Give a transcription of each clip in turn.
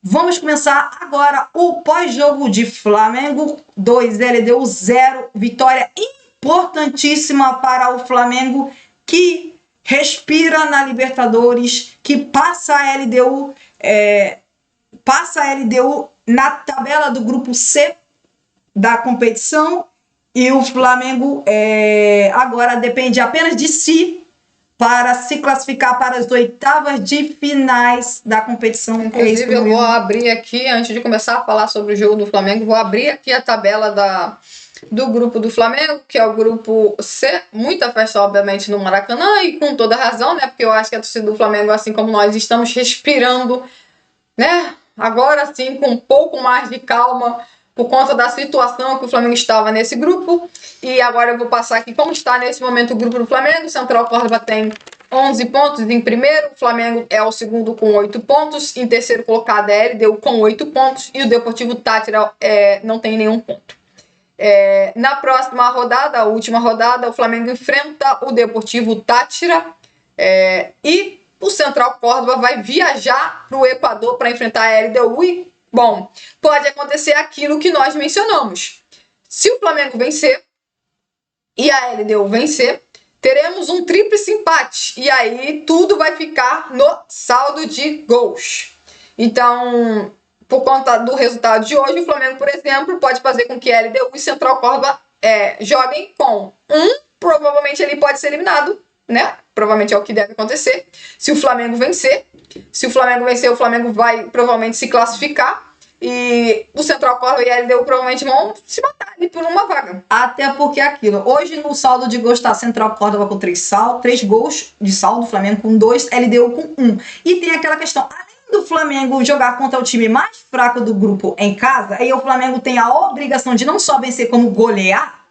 Vamos começar agora o pós-jogo de Flamengo 2, LDU 0. Vitória importantíssima para o Flamengo, que respira na Libertadores, que passa a LDU na tabela do grupo C da competição, e o Flamengo agora depende apenas de si para se classificar para as oitavas de finais da competição. Inclusive, eu vou abrir aqui, antes de começar a falar sobre o jogo do Flamengo, vou abrir aqui a tabela do grupo do Flamengo, que é o grupo C. Muita festa, obviamente, no Maracanã, e com toda razão, né? Porque eu acho que a torcida do Flamengo, assim como nós, estamos respirando, né? Agora sim, com um pouco mais de calma, por conta da situação que o Flamengo estava nesse grupo. E agora eu vou passar aqui como está nesse momento o grupo do Flamengo. O Central Córdoba tem 11 pontos em primeiro, o Flamengo é o segundo com 8 pontos, em terceiro colocado é LDU com 8 pontos, e o Deportivo Táchira não tem nenhum ponto. Na próxima rodada, a última rodada, o Flamengo enfrenta o Deportivo Táchira, e o Central Córdoba vai viajar para o Equador para enfrentar a LDU. E, bom, pode acontecer aquilo que nós mencionamos. Se o Flamengo vencer e a LDU vencer, teremos um tríplice empate. E aí tudo vai ficar no saldo de gols. Então, por conta do resultado de hoje, o Flamengo, por exemplo, pode fazer com que a LDU e Central Córdoba joguem com provavelmente ele pode ser eliminado, né? Provavelmente é o que deve acontecer. Se o Flamengo vencer, o Flamengo vai provavelmente se classificar. E o Central Córdoba e a LDU provavelmente vão se matar ali por uma vaga. Até porque aquilo, hoje no saldo de gols está Central Córdoba com 3 gols de saldo, Flamengo com 2, LDU com 1. E tem aquela questão, além do Flamengo jogar contra o time mais fraco do grupo em casa, aí o Flamengo tem a obrigação de não só vencer como golear,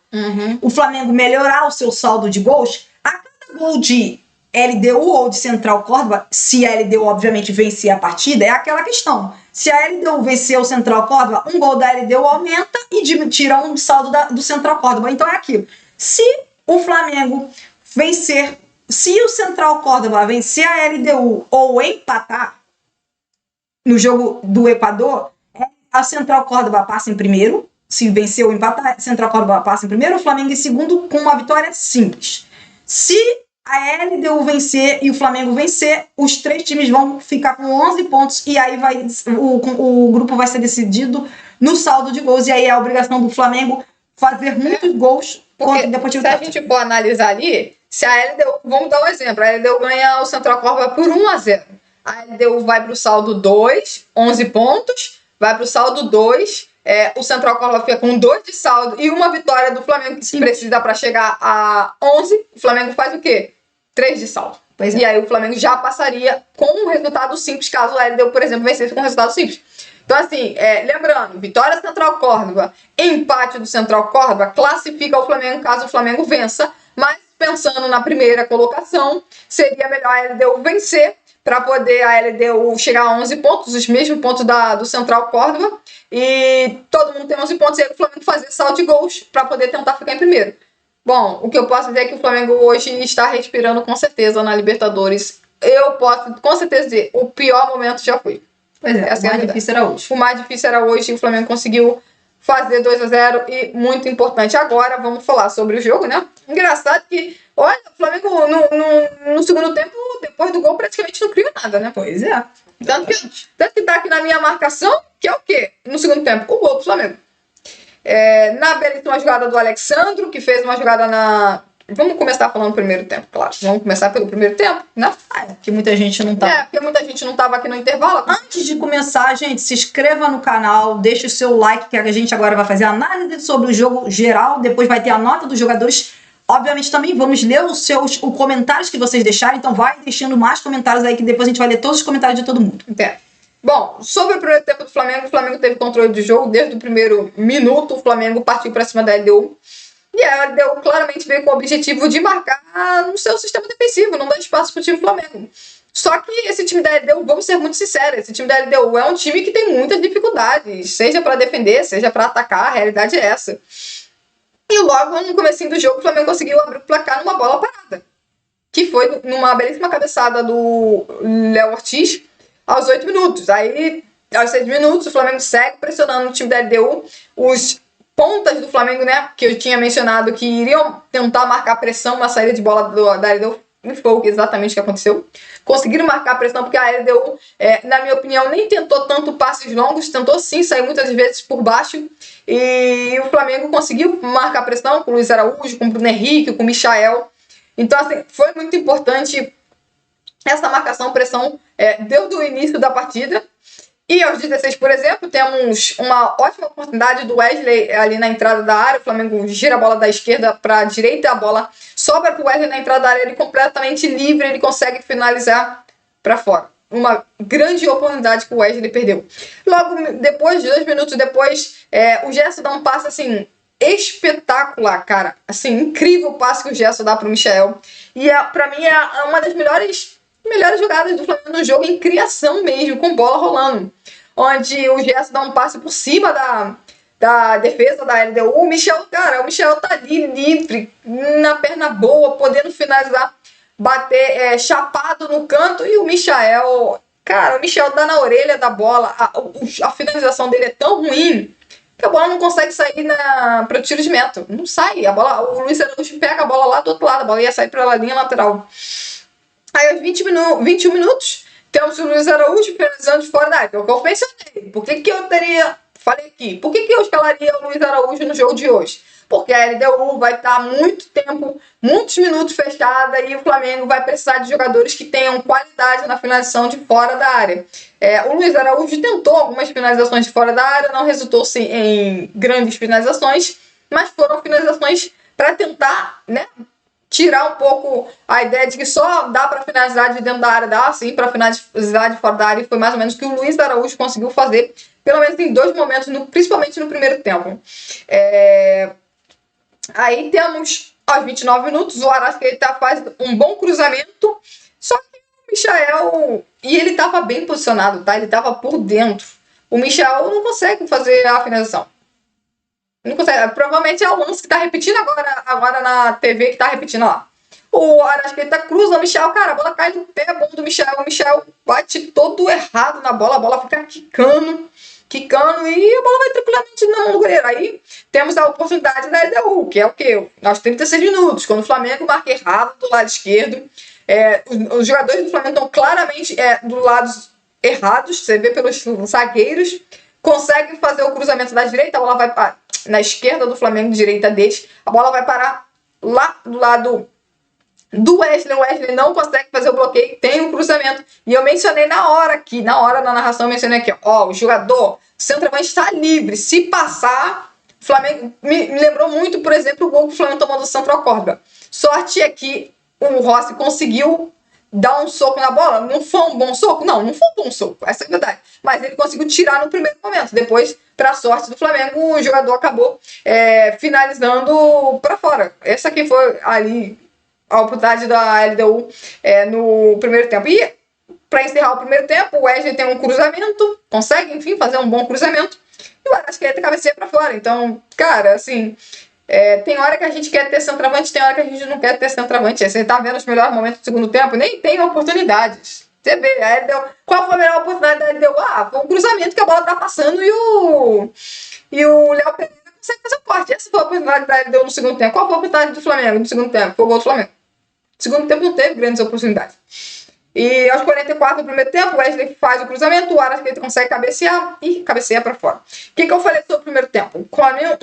o Flamengo melhorar o seu saldo de gols. A cada gol de LDU ou de Central Córdoba, se a LDU obviamente vencer a partida, é aquela questão. Se a LDU vencer o Central Córdoba, um gol da LDU aumenta e tira um saldo do Central Córdoba. Então é aquilo. Se o Flamengo vencer, se o Central Córdoba vencer a LDU ou empatar no jogo do Equador, a Central Córdoba passa em primeiro. Se vencer ou empatar, a Central Córdoba passa em primeiro, o Flamengo em segundo, com uma vitória simples. Se a LDU vencer e o Flamengo vencer, os 3 times vão ficar com 11 pontos, e aí o grupo vai ser decidido no saldo de gols, e aí é a obrigação do Flamengo fazer muitos gols contra o Deportivo Táchira. Se a gente for analisar ali, se a LDU, vamos dar um exemplo, a LDU ganha o Central Córdoba por 1-0, a LDU vai para o saldo 2, 11 pontos, vai para o saldo 2, o Central Córdoba fica com 2 de saldo e uma vitória do Flamengo, que precisa para chegar a 11, o Flamengo faz o quê? 3 de saldo. E aí o Flamengo já passaria com um resultado simples, caso a LDU, por exemplo, vencesse com um resultado simples. Então, assim, lembrando, vitória Central Córdoba, empate do Central Córdoba, classifica o Flamengo caso o Flamengo vença, mas pensando na primeira colocação, seria melhor a LDU vencer para poder a LDU chegar a 11 pontos, os mesmos pontos do Central Córdoba, e todo mundo tem 11 pontos, e aí o Flamengo fazer saldo de gols para poder tentar ficar em primeiro. Bom, o que eu posso dizer é que o Flamengo hoje está respirando com certeza na Libertadores. Eu posso com certeza dizer, o pior momento já foi. Pois é, o mais difícil era hoje. O mais difícil era hoje, e o Flamengo conseguiu fazer 2-0, e muito importante. Agora vamos falar sobre o jogo, né? Engraçado que, olha, o Flamengo no segundo tempo, depois do gol, praticamente não criou nada, né? Pois é. Tanto que tá aqui na minha marcação, que é o quê? No segundo tempo, o gol do Flamengo. Na belíssima jogada do Alexandro, que fez uma jogada na... Vamos começar falando do primeiro tempo, claro. Vamos começar pelo primeiro tempo, né? Porque muita gente não tá. Porque muita gente não tava aqui no intervalo. Antes de começar, gente, se inscreva no canal, deixe o seu like, que a gente agora vai fazer a análise sobre o jogo geral, depois vai ter a nota dos jogadores. Obviamente também vamos ler os comentários que vocês deixarem, então vai deixando mais comentários aí, que depois a gente vai ler todos os comentários de todo mundo. Bom, sobre o primeiro tempo do Flamengo, o Flamengo teve controle do jogo desde o primeiro minuto. O Flamengo partiu para cima da LDU. E a LDU claramente veio com o objetivo de marcar no seu sistema defensivo, não dar espaço para o time do Flamengo. Só que esse time da LDU, vamos ser muito sinceros, esse time da LDU é um time que tem muitas dificuldades, seja para defender, seja para atacar, a realidade é essa. E logo no comecinho do jogo, o Flamengo conseguiu abrir o placar numa bola parada, que foi numa belíssima cabeçada do Léo Ortiz, aos 8 minutos. Aí aos 6 minutos, o Flamengo segue pressionando o time da LDU. Os pontas do Flamengo, né, que eu tinha mencionado, que iriam tentar marcar pressão na saída de bola da LDU, foi exatamente o que aconteceu. Conseguiram marcar a pressão porque a LDU, na minha opinião, nem tentou tanto passes longos, tentou sim sair muitas vezes por baixo. E o Flamengo conseguiu marcar a pressão com o Luiz Araújo, com o Bruno Henrique, com o Michael. Então, assim, foi muito importante essa marcação, pressão, desde o início da partida. E aos 16, por exemplo, temos uma ótima oportunidade do Wesley ali na entrada da área. O Flamengo gira a bola da esquerda para a direita, a bola sobra para o Wesley na entrada da área, ele completamente livre, ele consegue finalizar para fora. Uma grande oportunidade que o Wesley perdeu. Logo depois, 2 minutos depois, o Gerson dá um passe assim espetacular, cara. Assim, incrível o passe que o Gerson dá para o Michael. E para mim é uma das melhores jogadas do Flamengo no jogo, em criação mesmo, com bola rolando. Onde o Gerson dá um passe por cima da defesa da LDU. O Michael tá ali livre, na perna boa, podendo finalizar, bater chapado no canto. E o Michael dá na orelha da bola. A finalização dele é tão ruim que a bola não consegue sair para o tiro de meta. Não sai. O Luiz Araújo pega a bola lá do outro lado, a bola ia sair para a linha lateral. Aí aos 21 minutos, temos o Luiz Araújo finalizando de fora da área. É o que eu mencionei. Por que eu falei aqui, por que eu escalaria o Luiz Araújo no jogo de hoje? Porque a LDU vai estar muito tempo, muitos minutos fechada, e o Flamengo vai precisar de jogadores que tenham qualidade na finalização de fora da área. O Luiz Araújo tentou algumas finalizações de fora da área, não resultou sim em grandes finalizações, mas foram finalizações para tentar, né, tirar um pouco a ideia de que só dá para finalizar de dentro da área, dá sim para finalizar de fora da área, e foi mais ou menos o que o Luiz Araújo conseguiu fazer, pelo menos em 2 momentos, principalmente no primeiro tempo. Aí temos, aos 29 minutos, o Arrascaeta faz um bom cruzamento, só que o Michael, e ele estava bem posicionado, tá? Ele estava por dentro. O Michael não consegue fazer a finalização. Não consegue. Provavelmente é o lance que tá repetindo agora na TV, que tá repetindo lá. O Arrascaeta cruza o Michael, cara, a bola cai no pé bom do Michael. O Michael bate todo errado na bola, a bola fica quicando, e a bola vai tranquilamente na mão do goleiro. Aí temos a oportunidade da LDU, que é o quê? Aos 36 minutos, quando o Flamengo marca errado do lado esquerdo. Os jogadores do Flamengo estão claramente do lado errados, você vê pelos zagueiros, conseguem fazer o cruzamento da direita, a bola vai para na esquerda do Flamengo, direita deles, a bola vai parar lá do lado do Wesley. O Wesley não consegue fazer o bloqueio, tem um cruzamento. E eu mencionei na hora na narração, eu mencionei aqui, o jogador, o centroavante está livre. Se passar, o Flamengo me lembrou muito, por exemplo, o gol que o Flamengo tomou do Central Córdoba. Sorte é que o Rossi conseguiu dar um soco na bola. Não foi um bom soco? Não foi um bom soco, essa é a verdade. Mas ele conseguiu tirar no primeiro momento. Depois, para a sorte do Flamengo, o jogador acabou finalizando para fora. Essa aqui foi ali a oportunidade da LDU no primeiro tempo. E para encerrar o primeiro tempo, o Wesley tem um cruzamento, consegue, enfim, fazer um bom cruzamento, e o Arrascaeta cabeceia para fora. Então, cara, assim, tem hora que a gente quer ter centroavante, tem hora que a gente não quer ter centroavante. Você tá vendo os melhores momentos do segundo tempo, nem tem oportunidades. Você vê, qual foi a melhor oportunidade da LDU? Foi um cruzamento que a bola tá passando e o Léo Pereira consegue fazer o corte. Essa foi a oportunidade da LDU no segundo tempo. Qual foi a oportunidade do Flamengo no segundo tempo? Foi o gol do Flamengo. No segundo tempo não teve grandes oportunidades. E aos 44 do primeiro tempo, o Wesley faz o cruzamento, o Arrascaeta consegue cabecear e cabeceia para fora. O que eu falei sobre o primeiro tempo?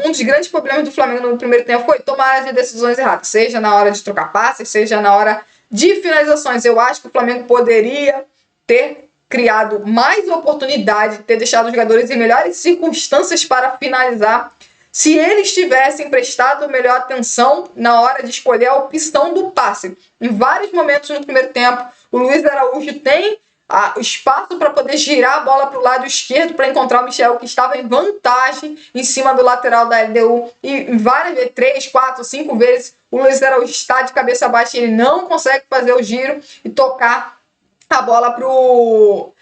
Um dos grandes problemas do Flamengo no primeiro tempo foi tomar as decisões erradas, seja na hora de trocar passes, seja na hora de finalizações. Eu acho que o Flamengo poderia ter criado mais oportunidade, ter deixado os jogadores em melhores circunstâncias para finalizar, se eles tivessem prestado melhor atenção na hora de escolher a opção do passe. Em vários momentos no primeiro tempo, o Luiz Araújo tem o espaço para poder girar a bola para o lado esquerdo para encontrar o Michael, que estava em vantagem em cima do lateral da LDU. E várias vezes, 3, 4, 5 vezes, o Luiz Araújo está de cabeça baixa e ele não consegue fazer o giro e tocar a bola pro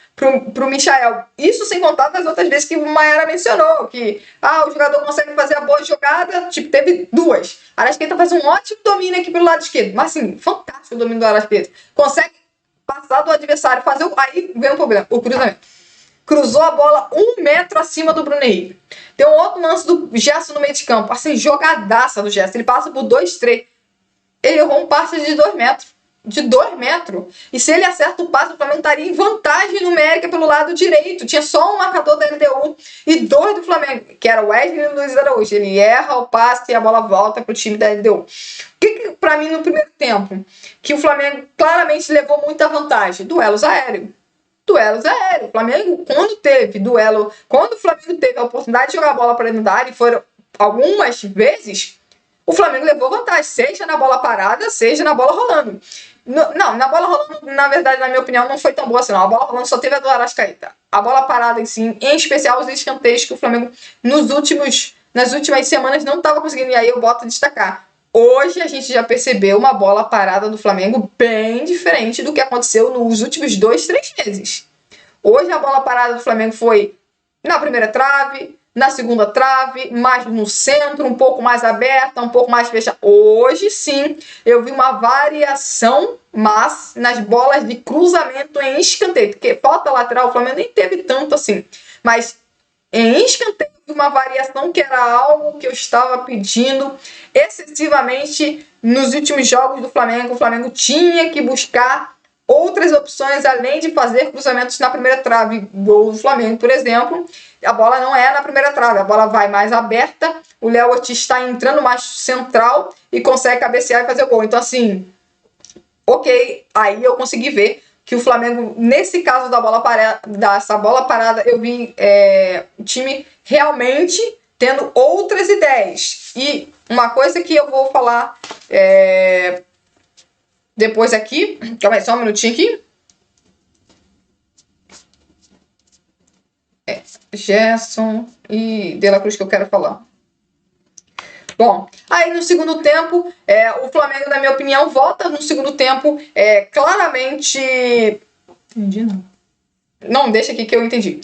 Michael. Isso sem contar das outras vezes que o Maera mencionou, que o jogador consegue fazer a boa jogada, teve 2. Arrascaeta faz um ótimo domínio aqui pelo lado esquerdo, mas assim, fantástico o domínio do Arrascaeta. Consegue passar do adversário, aí vem o problema, o cruzamento. cruzou a bola 1 metro acima do Bruno Henrique. Tem um outro lance do Gerson no meio de campo, assim, jogadaça do Gerson. Ele passa por 2-3. Ele errou um passe de 2 metros. De 2 metros. E se ele acerta o passe, o Flamengo estaria em vantagem numérica pelo lado direito. Tinha só um marcador da LDU e 2 do Flamengo, que era o Wesley e o Luiz Araújo. Ele erra o passe e a bola volta pro time da LDU. O que pra mim no primeiro tempo? Que o Flamengo claramente levou muita vantagem. Duelos aéreos. Duelos aéreos. O Flamengo, quando teve duelo, quando o Flamengo teve a oportunidade de jogar a bola para dentro da área, e foram algumas vezes, o Flamengo levou vantagem, seja na bola parada, seja na bola rolando. Não, na bola rolando, na verdade, na minha opinião, não foi tão boa assim, não. A bola rolando só teve a do Arrascaeta. A bola parada em si, em especial os escanteios que o Flamengo, nas últimas semanas, não estava conseguindo. E aí eu boto a destacar. Hoje a gente já percebeu uma bola parada do Flamengo bem diferente do que aconteceu nos últimos 2, 3 meses. Hoje a bola parada do Flamengo foi na primeira trave, na segunda trave, mais no centro, um pouco mais aberta, um pouco mais fechada. Hoje sim, eu vi uma variação, mas nas bolas de cruzamento em escanteio, porque falta lateral o Flamengo nem teve tanto assim, mas em escanteio uma variação que era algo que eu estava pedindo excessivamente nos últimos jogos do Flamengo. O Flamengo tinha que buscar outras opções além de fazer cruzamentos na primeira trave. Gol do Flamengo, por exemplo, a bola não é na primeira trave, a bola vai mais aberta, o Léo Ortiz está entrando mais central e consegue cabecear e fazer o gol. Então assim, ok, aí eu consegui ver que o Flamengo, nesse caso da bola parada, eu vi o time realmente tendo outras ideias. E uma coisa que eu vou falar depois aqui, calma aí, só um minutinho aqui. Gerson e De La Cruz que eu quero falar. Bom, aí no segundo tempo, o Flamengo, na minha opinião, volta no segundo tempo claramente... Entendi, não. Não, deixa aqui que eu entendi.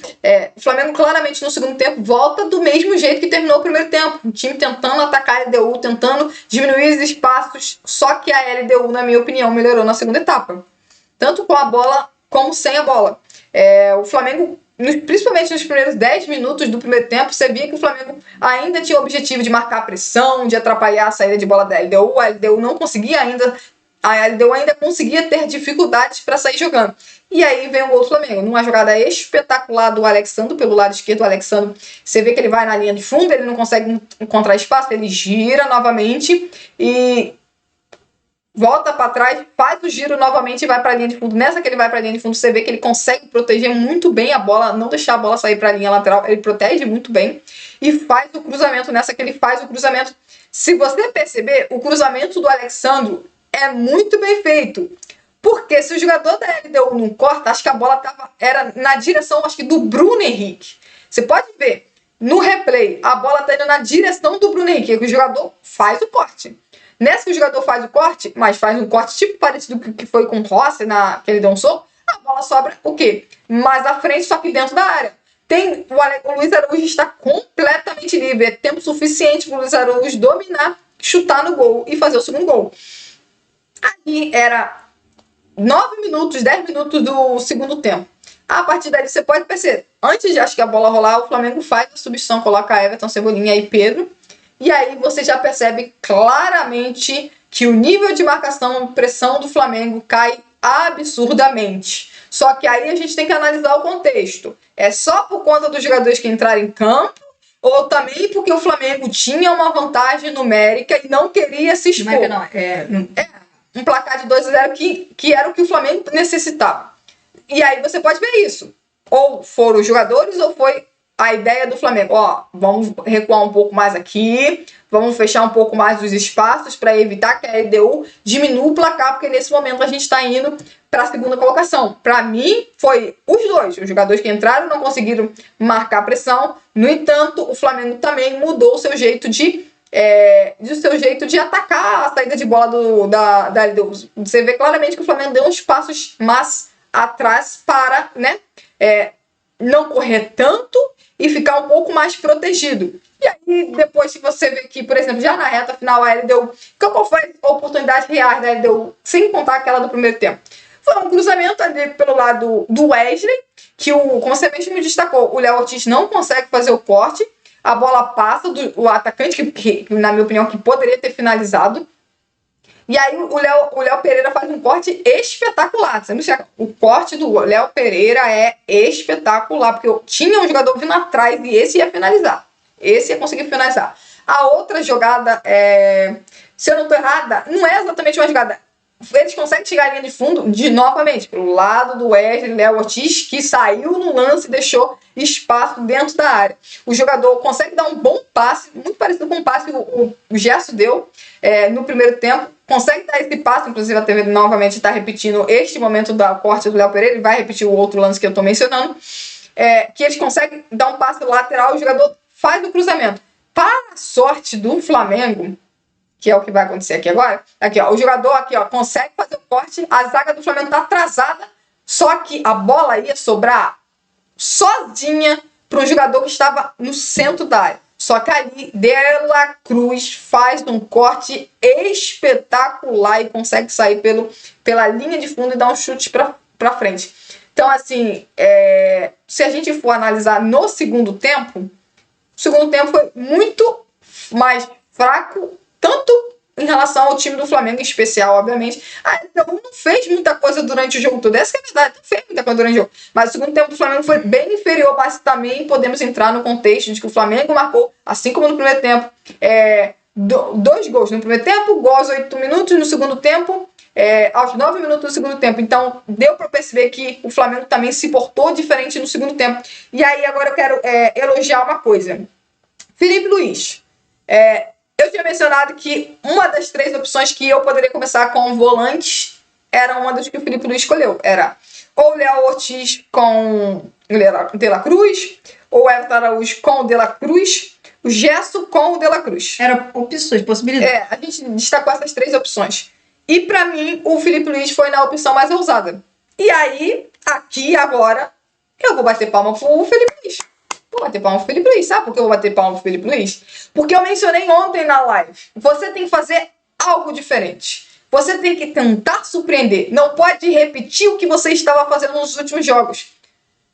O Flamengo claramente no segundo tempo volta do mesmo jeito que terminou o primeiro tempo. O time tentando atacar a LDU, tentando diminuir os espaços, só que a LDU, na minha opinião, melhorou na segunda etapa. Tanto com a bola como sem a bola. O Flamengo, principalmente nos primeiros 10 minutos do primeiro tempo, você via que o Flamengo ainda tinha o objetivo de marcar pressão, de atrapalhar a saída de bola da LDU. A LDU não conseguia ainda... A LDU ainda conseguia ter dificuldades para sair jogando. E aí vem o gol do Flamengo. Numa jogada espetacular do Alexandre, pelo lado esquerdo, o Alexandre, você vê que ele vai na linha de fundo, ele não consegue encontrar espaço, ele gira novamente e volta para trás, faz o giro novamente e vai para a linha de fundo. Nessa que ele vai para a linha de fundo, você vê que ele consegue proteger muito bem a bola, não deixar a bola sair para a linha lateral, ele protege muito bem e faz o cruzamento. Nessa que ele faz o cruzamento, se você perceber, o cruzamento do Alexandre é muito bem feito. Porque se o jogador da LDU não corta, acho que a bola era na direção, acho que do Bruno Henrique. Você pode ver, no replay, a bola está indo na direção do Bruno Henrique, que o jogador faz o corte. Nessa que o jogador faz o corte, mas faz um corte tipo parecido com o que foi com o Rossi, que ele deu um soco, a bola sobra o quê? Mais à frente, só que dentro da área. O Luiz Araújo está completamente livre. É tempo suficiente para o Luiz Araújo dominar, chutar no gol e fazer o segundo gol. Aí era 9 minutos, 10 minutos do segundo tempo. A partir daí você pode perceber, antes de acho que a bola rolar, o Flamengo faz a substituição, coloca Everton, Cebolinha e Pedro. E aí você já percebe claramente que o nível de marcação, pressão do Flamengo cai absurdamente. Só que aí a gente tem que analisar o contexto. É só por conta dos jogadores que entraram em campo ou também porque o Flamengo tinha uma vantagem numérica e não queria se expor? Um placar de 2-0 que era o que o Flamengo necessitava. E aí você pode ver isso. Ou foram os jogadores ou foi a ideia do Flamengo. Vamos recuar um pouco mais aqui, vamos fechar um pouco mais os espaços para evitar que a LDU diminua o placar, porque nesse momento a gente está indo para a segunda colocação. Para mim, foi os dois. Os jogadores que entraram não conseguiram marcar pressão. No entanto, o Flamengo também mudou o seu jeito de atacar a saída de bola da LDU. Você vê claramente que o Flamengo deu uns passos mais atrás para não correr tanto e ficar um pouco mais protegido. E aí, depois que você vê que, por exemplo, já na reta final a LDU, qual foi a oportunidade real da LDU, sem contar aquela do primeiro tempo? Foi um cruzamento ali pelo lado do Wesley, que como você mesmo destacou, o Léo Ortiz não consegue fazer o corte, a bola passa do atacante, que na minha opinião, que poderia ter finalizado. E aí o Léo Pereira faz um corte espetacular. O corte do Léo Pereira é espetacular, porque eu tinha um jogador vindo atrás e esse ia finalizar. Esse ia conseguir finalizar. A outra jogada, se eu não estou errada, não é exatamente uma jogada. Eles conseguem chegar à linha de fundo, novamente, pelo lado do Wesley, Léo Ortiz, que saiu no lance e deixou espaço dentro da área. O jogador consegue dar um bom passe, muito parecido com o passe que o Gerson deu no primeiro tempo. Consegue dar esse passe, inclusive a TV novamente está repetindo este momento da corte do Léo Pereira, ele vai repetir o outro lance que eu estou mencionando, que eles conseguem dar um passe lateral, o jogador faz o cruzamento. Para a sorte do Flamengo, que é o que vai acontecer aqui agora, aqui, ó, o jogador aqui, ó, consegue fazer o corte, a zaga do Flamengo está atrasada, só que a bola ia sobrar sozinha para um jogador que estava no centro da área. Só que ali, De La Cruz faz um corte espetacular e consegue sair pela linha de fundo e dar um chute para frente. Então, assim, se a gente for analisar no segundo tempo, o segundo tempo foi muito mais fraco, tanto em relação ao time do Flamengo em especial, obviamente. Então não fez muita coisa durante o jogo todo. Essa é a verdade, não fez muita coisa durante o jogo. Mas o segundo tempo do Flamengo foi bem inferior, mas também podemos entrar no contexto de que o Flamengo marcou, assim como no primeiro tempo, 2 gols no primeiro tempo, gol aos 8 minutos, no segundo tempo, aos 9 minutos do segundo tempo. Então deu para perceber que o Flamengo também se portou diferente no segundo tempo. E aí agora eu quero elogiar uma coisa. Felipe Luiz. Eu tinha mencionado que uma das 3 opções que eu poderia começar com volantes era uma das que o Felipe Luiz escolheu. Era ou o Léo Ortiz com o De La Cruz, ou o Everton Araújo com o De La Cruz, o Gerson com o De La Cruz. Era opções, possibilidades. A gente destacou essas 3 opções. E pra mim, o Felipe Luiz foi na opção mais ousada. E aí, aqui agora, eu vou bater palma pro Felipe Luiz. Vou bater palma pro Felipe Luiz. Sabe por que eu vou bater palma pro Felipe Luiz? Porque eu mencionei ontem na live. Você tem que fazer algo diferente. Você tem que tentar surpreender. Não pode repetir o que você estava fazendo nos últimos jogos.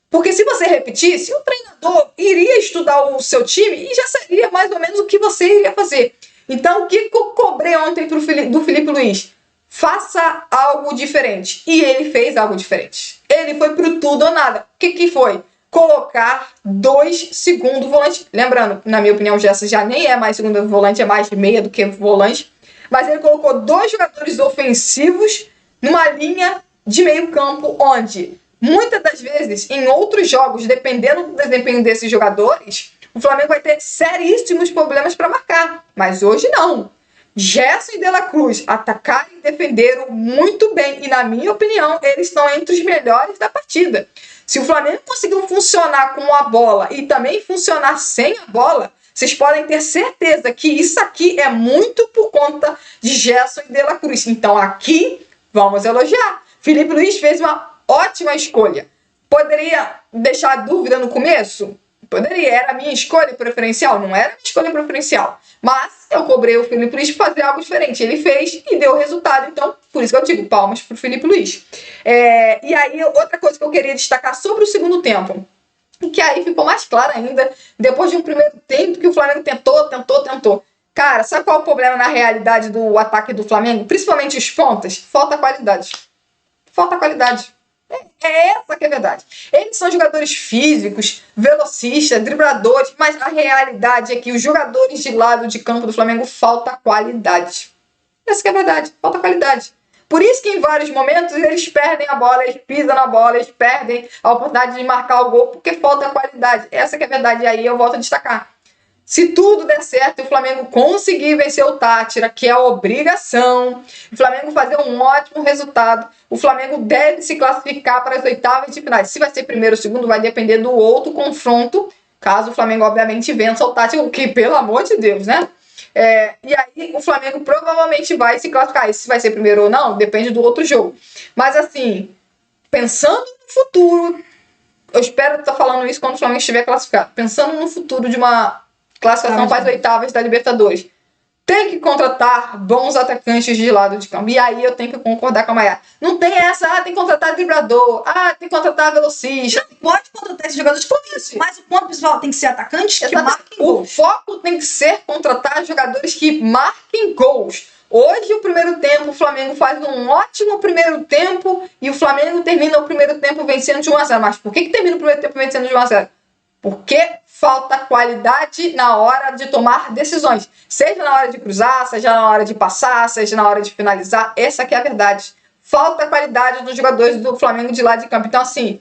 Porque se você repetisse, o treinador iria estudar o seu time e já sabia mais ou menos o que você iria fazer. Então, o que eu cobrei ontem do Felipe Luiz? Faça algo diferente. E ele fez algo diferente. Ele foi pro tudo ou nada. O que foi? Colocar 2 segundo volantes. Lembrando, na minha opinião, o Gerson já nem é mais segundo volante, é mais meia do que volante. Mas ele colocou 2 jogadores ofensivos numa linha de meio campo, onde muitas das vezes, em outros jogos, dependendo do desempenho desses jogadores, o Flamengo vai ter seríssimos problemas para marcar. Mas hoje não. Gerson e De La Cruz atacaram e defenderam muito bem. E, na minha opinião, eles estão entre os melhores da partida. Se o Flamengo conseguiu funcionar com a bola e também funcionar sem a bola, vocês podem ter certeza que isso aqui é muito por conta de Gerson e De La Cruz. Então aqui, vamos elogiar. Felipe Luiz fez uma ótima escolha. Poderia deixar dúvida no começo? Poderia. Era a minha escolha preferencial? Não era a minha escolha preferencial. Mas eu cobrei o Felipe Luiz para fazer algo diferente. Ele fez e deu resultado. Então, por isso que eu digo palmas para o Felipe Luiz. E aí, outra coisa que eu queria destacar sobre o segundo tempo, que aí ficou mais claro ainda, depois de um primeiro tempo que o Flamengo tentou. Cara, sabe qual é o problema na realidade do ataque do Flamengo? Principalmente os pontas? Falta qualidade. Falta qualidade. Essa que é a verdade. Eles são jogadores físicos, velocistas, dribladores, mas a realidade é que os jogadores de lado de campo do Flamengo falta qualidade. Essa que é a verdade. Falta qualidade. Por isso que em vários momentos eles perdem a bola, eles pisam na bola, eles perdem a oportunidade de marcar o gol porque falta qualidade. Essa que é a verdade. E aí eu volto a destacar. Se tudo der certo e o Flamengo conseguir vencer o Tátira, que é a obrigação, o Flamengo fazer um ótimo resultado, o Flamengo deve se classificar para as oitavas de finais. Se vai ser primeiro ou segundo, vai depender do outro confronto, caso o Flamengo, obviamente, vença o Tátira, o que, pelo amor de Deus, né? E aí o Flamengo provavelmente vai se classificar. E se vai ser primeiro ou não, depende do outro jogo. Mas assim, pensando no futuro, eu espero estar falando isso quando o Flamengo estiver classificado, pensando no futuro de uma classificação para as oitavas da Libertadores. tem que contratar bons atacantes de lado de campo. E aí eu tenho que concordar com a Mayara. Não tem essa, tem que contratar driblador, tem que contratar velocista. Pode contratar esses jogadores como isso, mas o ponto principal tem que ser atacantes que marquem gols. O foco tem que ser contratar jogadores que marquem gols. Hoje, o primeiro tempo, o Flamengo faz um ótimo primeiro tempo e o Flamengo termina o primeiro tempo vencendo de 1-0. Mas por que termina o primeiro tempo vencendo de 1-0? Porque falta qualidade na hora de tomar decisões. Seja na hora de cruzar, seja na hora de passar, seja na hora de finalizar. Essa aqui é a verdade. Falta qualidade dos jogadores do Flamengo de lado de campo. Então, assim,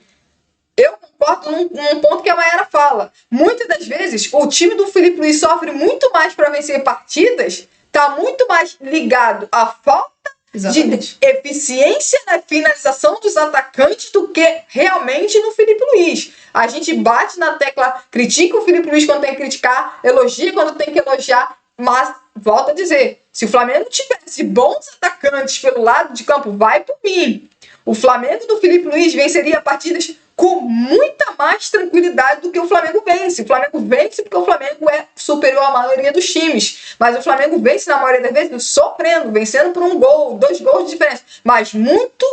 eu concordo num ponto que a Mayara fala. Muitas das vezes, o time do Felipe Luiz sofre muito mais para vencer partidas, está muito mais ligado à falta de eficiência na finalização dos atacantes do que realmente no Felipe Luiz. A gente bate na tecla, critica o Felipe Luiz quando tem que criticar, elogia quando tem que elogiar, mas, volto a dizer, se o Flamengo tivesse bons atacantes pelo lado de campo, vai por mim. O Flamengo do Felipe Luiz venceria partidas com muita mais tranquilidade do que o Flamengo vence. O Flamengo vence porque o Flamengo é superior à maioria dos times. Mas o Flamengo vence na maioria das vezes sofrendo, vencendo por 1 gol, 2 gols de diferença. Mas muito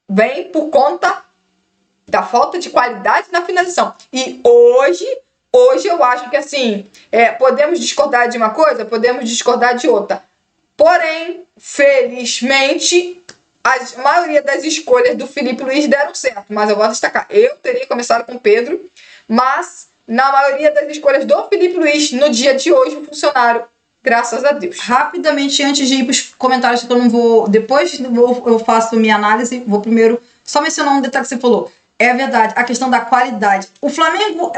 vem por conta da falta de qualidade na finalização. E hoje eu acho que assim, podemos discordar de uma coisa, podemos discordar de outra. Porém, felizmente, a maioria das escolhas do Felipe Luiz deram certo, mas eu vou destacar, eu teria começado com o Pedro, mas na maioria das escolhas do Felipe Luiz no dia de hoje funcionaram, graças a Deus. Rapidamente, antes de ir para os comentários, que eu não vou, depois eu faço minha análise, vou primeiro só mencionar um detalhe que você falou. É verdade, a questão da qualidade. O Flamengo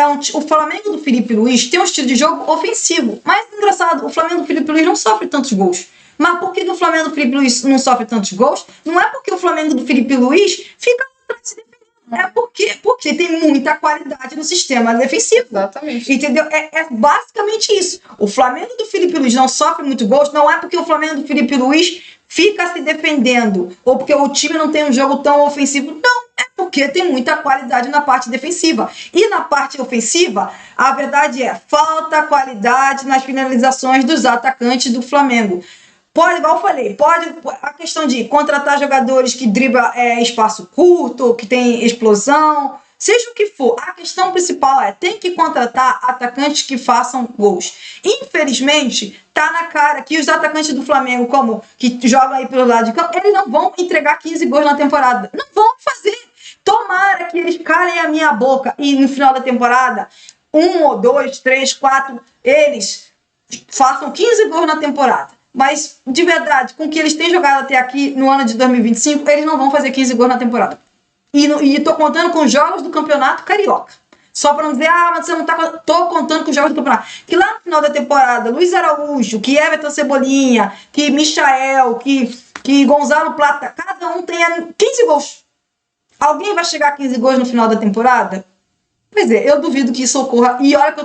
do Felipe Luiz tem um estilo de jogo ofensivo, mas engraçado, o Flamengo do Felipe Luiz não sofre tantos gols. Mas por que o Flamengo do Felipe Luiz não sofre tantos gols? Não é porque o Flamengo do Felipe Luiz fica se defendendo. É porque tem muita qualidade no sistema defensivo. Exatamente. Entendeu? É basicamente isso. O Flamengo do Felipe Luiz não sofre muito gols, não é porque o Flamengo do Felipe Luiz fica se defendendo ou porque o time não tem um jogo tão ofensivo. Não, é porque tem muita qualidade na parte defensiva. E na parte ofensiva, a verdade falta qualidade nas finalizações dos atacantes do Flamengo. Pode, igual eu falei, a questão de contratar jogadores que driblam espaço curto, que tem explosão, seja o que for, a questão principal tem que contratar atacantes que façam gols. Infelizmente, tá na cara que os atacantes do Flamengo, como que jogam aí pelo lado de campo, eles não vão entregar 15 gols na temporada. Não vão fazer. Tomara que eles calem a minha boca e no final da temporada, 1 ou 2, 3, 4, eles façam 15 gols na temporada. Mas, de verdade, com o que eles têm jogado até aqui no ano de 2025, eles não vão fazer 15 gols na temporada. E tô contando com jogos do Campeonato Carioca. Só para não dizer, mas você não tá... Tô contando com jogos do Campeonato. Que lá no final da temporada, Luiz Araújo, que Everton Cebolinha, que Michael, que Gonzalo Plata, cada um tenha 15 gols. Alguém vai chegar a 15 gols no final da temporada? Pois é, eu duvido que isso ocorra. E olha que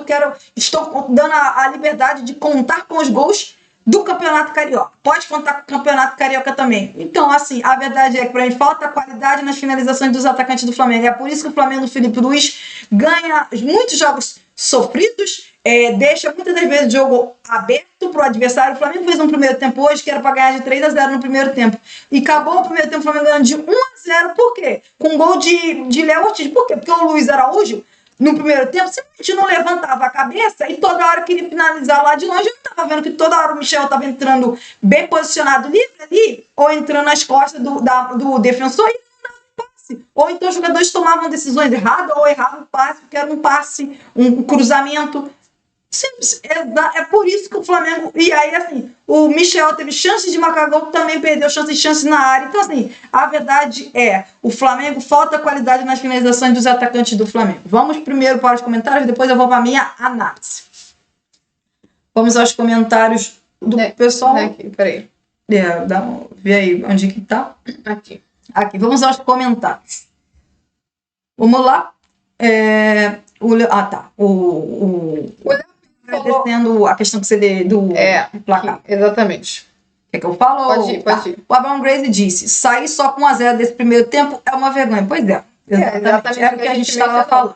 estou dando a liberdade de contar com os gols do Campeonato Carioca. Pode contar com o Campeonato Carioca também. Então, assim, a verdade é que para mim falta qualidade nas finalizações dos atacantes do Flamengo. É por isso que o Flamengo do Felipe Luiz ganha muitos jogos sofridos, deixa muitas das vezes o jogo aberto para o adversário. O Flamengo fez um primeiro tempo hoje que era para ganhar de 3-0 no primeiro tempo. E acabou o primeiro tempo o Flamengo ganhando de 1-0. Por quê? Com gol de Léo Ortiz. Por quê? Porque o Luiz Araújo, no primeiro tempo, simplesmente não levantava a cabeça e toda hora queria finalizar lá de longe. Eu não estava vendo que toda hora o Michel estava entrando bem posicionado livre ali, ou entrando nas costas do defensor e não dava passe. Ou então os jogadores tomavam decisões erradas ou erravam o passe, porque era um passe, um cruzamento. Simples. É por isso que o Flamengo... E aí, assim, o Michel teve chances de marcar gol, também perdeu chances na área. Então, assim, a verdade o Flamengo falta qualidade nas finalizações dos atacantes do Flamengo. Vamos primeiro para os comentários, depois eu vou para a minha análise. Vamos aos comentários do pessoal. Aqui, peraí. Vê aí onde que tá. Aqui. Vamos aos comentários. Vamos lá. Agradecendo a questão que você deu do placar. Exatamente. Quer que eu falo? Pode ir. O Abraham Grace disse: sair só com 1-0 desse primeiro tempo é uma vergonha. Pois é. Exatamente. Era o que a gente estava falando.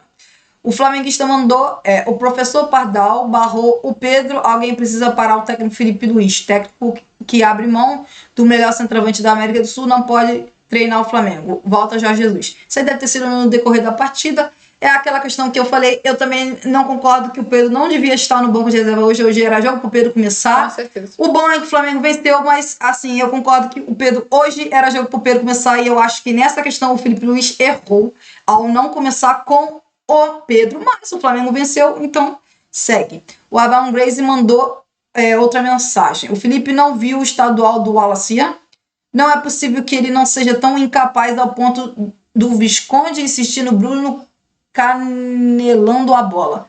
O flamenguista mandou, o professor Pardal barrou o Pedro, alguém precisa parar o técnico Felipe Luiz, técnico que abre mão do melhor centroavante da América do Sul, não pode treinar o Flamengo. Volta Jorge Jesus. Isso aí deve ter sido no decorrer da partida. É aquela questão que eu falei, eu também não concordo que o Pedro não devia estar no banco de reserva hoje. Hoje era jogo pro Pedro começar. Com certeza. O bom é que o Flamengo venceu, mas assim, eu concordo que o Pedro hoje era jogo pro Pedro começar e eu acho que nessa questão o Felipe Luiz errou ao não começar com o Pedro, mas o Flamengo venceu, então segue. O Abraham Grace mandou outra mensagem. O Felipe não viu o estadual do Wallace. Não é possível que ele não seja tão incapaz ao ponto do Visconde insistir no Bruno canelando a bola.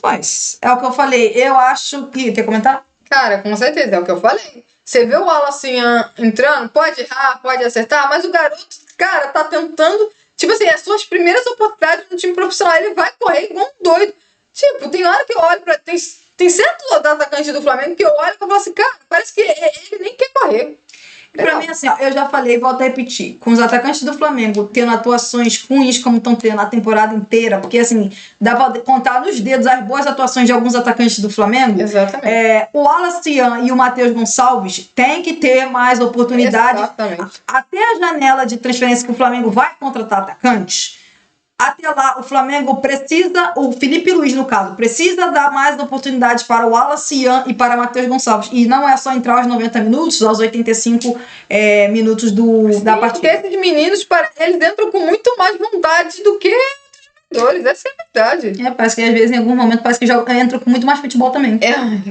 Mas é o que eu falei. Eu acho que... Quer comentar? Cara, com certeza, é o que eu falei. Você vê o Wallace entrando, pode errar, pode acertar, mas o garoto, cara, tá tentando... Tipo assim, as suas primeiras oportunidades no time profissional, ele vai correr igual um doido. Tipo, tem hora que eu olho pra... Tem certos atacantes do Flamengo que eu olho e falo assim, cara, parece que ele nem quer correr. Pra mim, assim, ó, eu já falei, volto a repetir, com os atacantes do Flamengo tendo atuações ruins como estão tendo a temporada inteira, porque assim, dá pra contar nos dedos as boas atuações de alguns atacantes do Flamengo. Exatamente. O Wallace e o Matheus Gonçalves têm que ter mais oportunidade. Exatamente. Até a janela de transferência que o Flamengo vai contratar atacantes, até lá o Flamengo precisa, o Felipe Luiz no caso, precisa dar mais oportunidades para o Wallace e para o Matheus Gonçalves. E não é só entrar aos 90 minutos, aos 85 minutos da partida. Porque esses meninos, eles entram com muito mais vontade do que outros jogadores, essa é a verdade. Parece que às vezes em algum momento parece que entram com muito mais futebol também.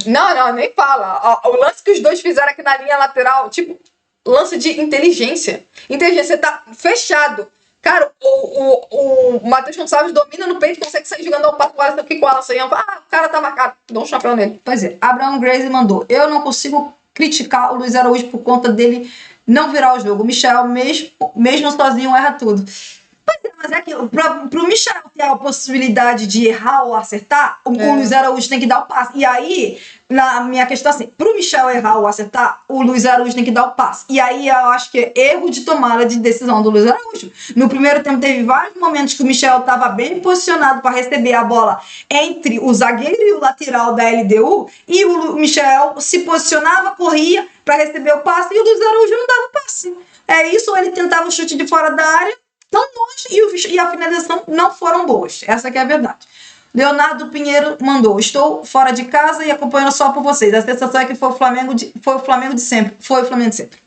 Não, nem fala. O lance que os dois fizeram aqui na linha lateral, tipo, lance de inteligência. Inteligência, tá fechado. Cara, o Matheus Gonçalves domina no peito, consegue sair jogando ao passo, quase que com ela sem. O cara tá marcado, dá um chapéu nele. Pois é, Abraham Grace mandou. Eu não consigo criticar o Luiz Araújo por conta dele não virar o jogo. O Michel, mesmo sozinho, erra tudo. Pois é, mas é que pro Michel ter a possibilidade de errar ou acertar, o Luiz Araújo tem que dar o passe. E aí, na minha questão assim, pro Michel errar ou acertar, o Luiz Araújo tem que dar o passe. E aí eu acho que é erro de tomada de decisão do Luiz Araújo. No primeiro tempo teve vários momentos que o Michel estava bem posicionado para receber a bola entre o zagueiro e o lateral da LDU, e o Michel se posicionava, corria para receber o passe, e o Luiz Araújo não dava o passe. É isso, ou ele tentava o chute de fora da área, tão longe, e a finalização não foram boas. Essa que é a verdade. Leonardo Pinheiro mandou. Estou fora de casa e acompanhando só por vocês. A sensação é que foi o Flamengo de sempre. Foi o Flamengo de sempre.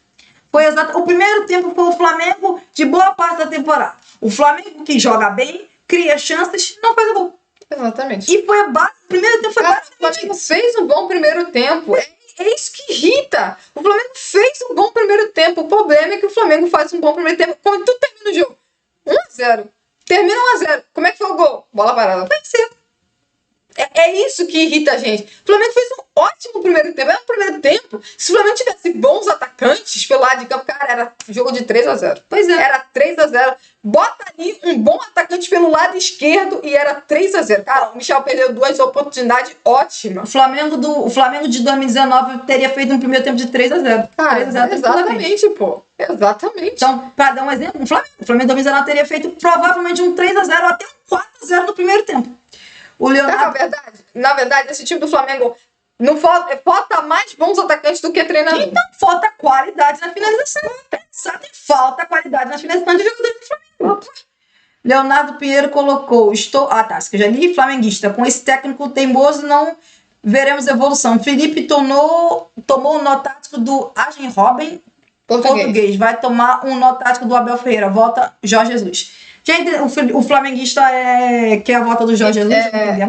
Foi exato. O primeiro tempo foi o Flamengo de boa parte da temporada. O Flamengo que joga bem, cria chances, não faz gol. Exatamente. E foi a base. O primeiro tempo foi basicamente. O Flamengo fez um bom primeiro tempo. É isso que irrita. O Flamengo fez um bom primeiro tempo. O problema é que o Flamengo faz um bom primeiro tempo. Quando tu termina o jogo 1-0. Termina 1-0. Como é que foi o gol? Bola parada. Vai ser. É isso que irrita a gente. O Flamengo fez um ótimo primeiro tempo. É um primeiro tempo. Se o Flamengo tivesse bons atacantes pelo lado de campo, cara, era jogo de 3-0. Pois é. Era 3-0. Bota ali um bom atacante pelo lado esquerdo e era 3-0. Cara, o Michel perdeu 2 oportunidades ótimas. O Flamengo de 2019 teria feito um primeiro tempo de 3-0. Cara, exatamente, pô. Exatamente. Então, para dar um exemplo, o Flamengo de 2019 teria feito provavelmente um 3-0 até um 4-0 no primeiro tempo. O Leonardo... Na verdade, esse time do Flamengo não falta mais bons atacantes do que treinador. Então, falta qualidade na finalização. Falta qualidade na finalização de jogadores do Flamengo. Leonardo Pinheiro colocou. Isso que eu já li. Flamenguista. Com esse técnico teimoso, não veremos evolução. Felipe tomou o nó tático do Arjen Robben, português. Vai tomar um nó tático do Abel Ferreira. Volta Jorge Jesus. Gente, o flamenguista quer a volta do Jorge Jesus?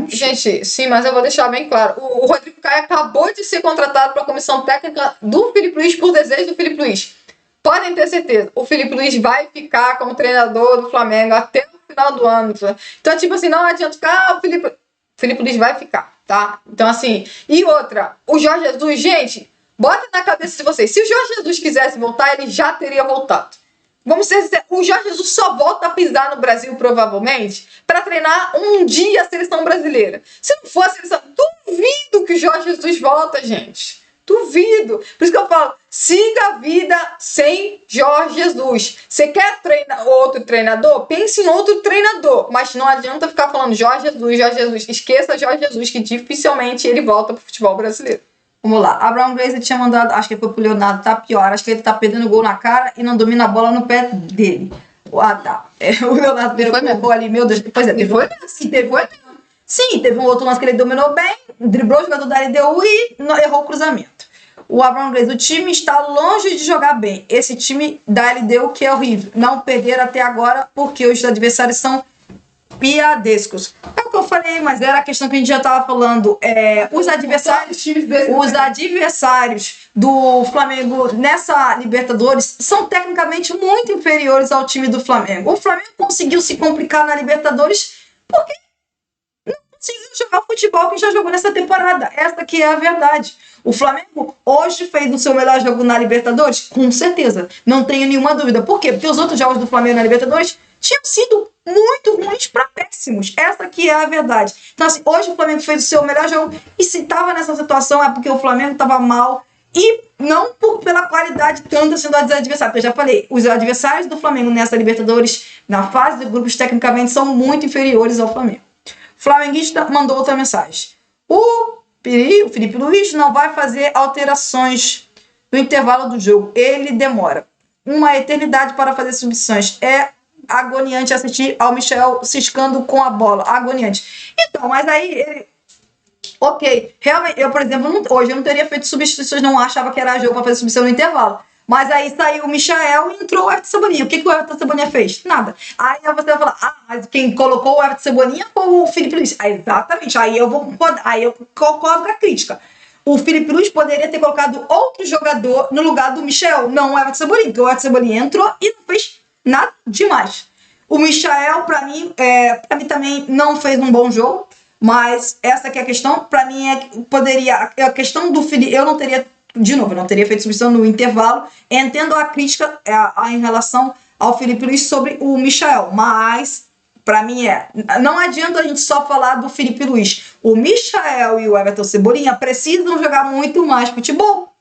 Gente, sim, mas eu vou deixar bem claro. O Rodrigo Caio acabou de ser contratado para a comissão técnica do Felipe Luiz por desejo do Felipe Luiz. Podem ter certeza, o Felipe Luiz vai ficar como treinador do Flamengo até o final do ano. Então, tipo assim, não adianta ficar, o Felipe Luiz vai ficar, tá? Então, assim, e outra, o Jorge Jesus, gente, bota na cabeça de vocês, se o Jorge Jesus quisesse voltar, ele já teria voltado. Vamos ser sinceros, o Jorge Jesus só volta a pisar no Brasil, provavelmente, para treinar um dia a seleção brasileira. Se não for a seleção, duvido que o Jorge Jesus volta, gente. Duvido. Por isso que eu falo, siga a vida sem Jorge Jesus. Você quer treinar outro treinador? Pense em outro treinador. Mas não adianta ficar falando Jorge Jesus, Jorge Jesus. Esqueça Jorge Jesus, que dificilmente ele volta pro futebol brasileiro. Vamos lá. Abraham Grace tinha mandado, acho que foi pro Leonardo, tá pior. Acho que ele tá perdendo gol na cara e não domina a bola no pé dele. Ah, tá. O Leonardo colocou ali, meu Deus. Pois é, teve um outro lance que ele dominou bem, driblou o jogador da LDU e errou o cruzamento. O Abraham Grace, o time está longe de jogar bem. Esse time da LDU que é horrível. Não perderam até agora porque os adversários são piadescos. É o que eu falei, mas era a questão que a gente já estava falando. Os adversários do Flamengo nessa Libertadores são tecnicamente muito inferiores ao time do Flamengo. O Flamengo conseguiu se complicar na Libertadores porque não conseguiu jogar o futebol que já jogou nessa temporada. Essa que é a verdade. O Flamengo hoje fez o seu melhor jogo na Libertadores? Com certeza. Não tenho nenhuma dúvida. Por quê? Porque os outros jogos do Flamengo na Libertadores tinham sido muito ruins para péssimos. Essa que é a verdade. Então, assim, hoje o Flamengo fez o seu melhor jogo. E se estava nessa situação é porque o Flamengo estava mal. E não pela qualidade tanto assim dos adversários. Porque eu já falei, os adversários do Flamengo nessa Libertadores, na fase de grupos, tecnicamente, são muito inferiores ao Flamengo. O flamenguista mandou outra mensagem. O Felipe Luiz não vai fazer alterações no intervalo do jogo. Ele demora uma eternidade para fazer substituições. É agoniante assistir ao Michel ciscando com a bola. Agoniante. Então, mas aí ele... Ok, realmente, eu, por exemplo, hoje eu não teria feito substituições, não achava que era jogo para fazer substituição no intervalo. Mas aí saiu o Michael e entrou o Everton Cebolinha. O que o Everton Cebolinha fez? Nada. Aí você vai falar, mas quem colocou o Everton Cebolinha foi o Felipe Luiz. Aí, exatamente, aí eu concordo com a crítica. O Felipe Luiz poderia ter colocado outro jogador no lugar do Michel, não o Everton Cebolinha, porque o Everton Cebolinha entrou e não fez nada demais. O Michael, para mim também não fez um bom jogo, mas essa que é a questão. Para mim, a questão do Felipe, eu não teria feito substituição no intervalo. Entendo a crítica em relação ao Felipe Luiz sobre o Michael, mas para mim não adianta a gente só falar do Felipe Luiz. O Michael e o Everton Cebolinha precisam jogar muito mais futebol.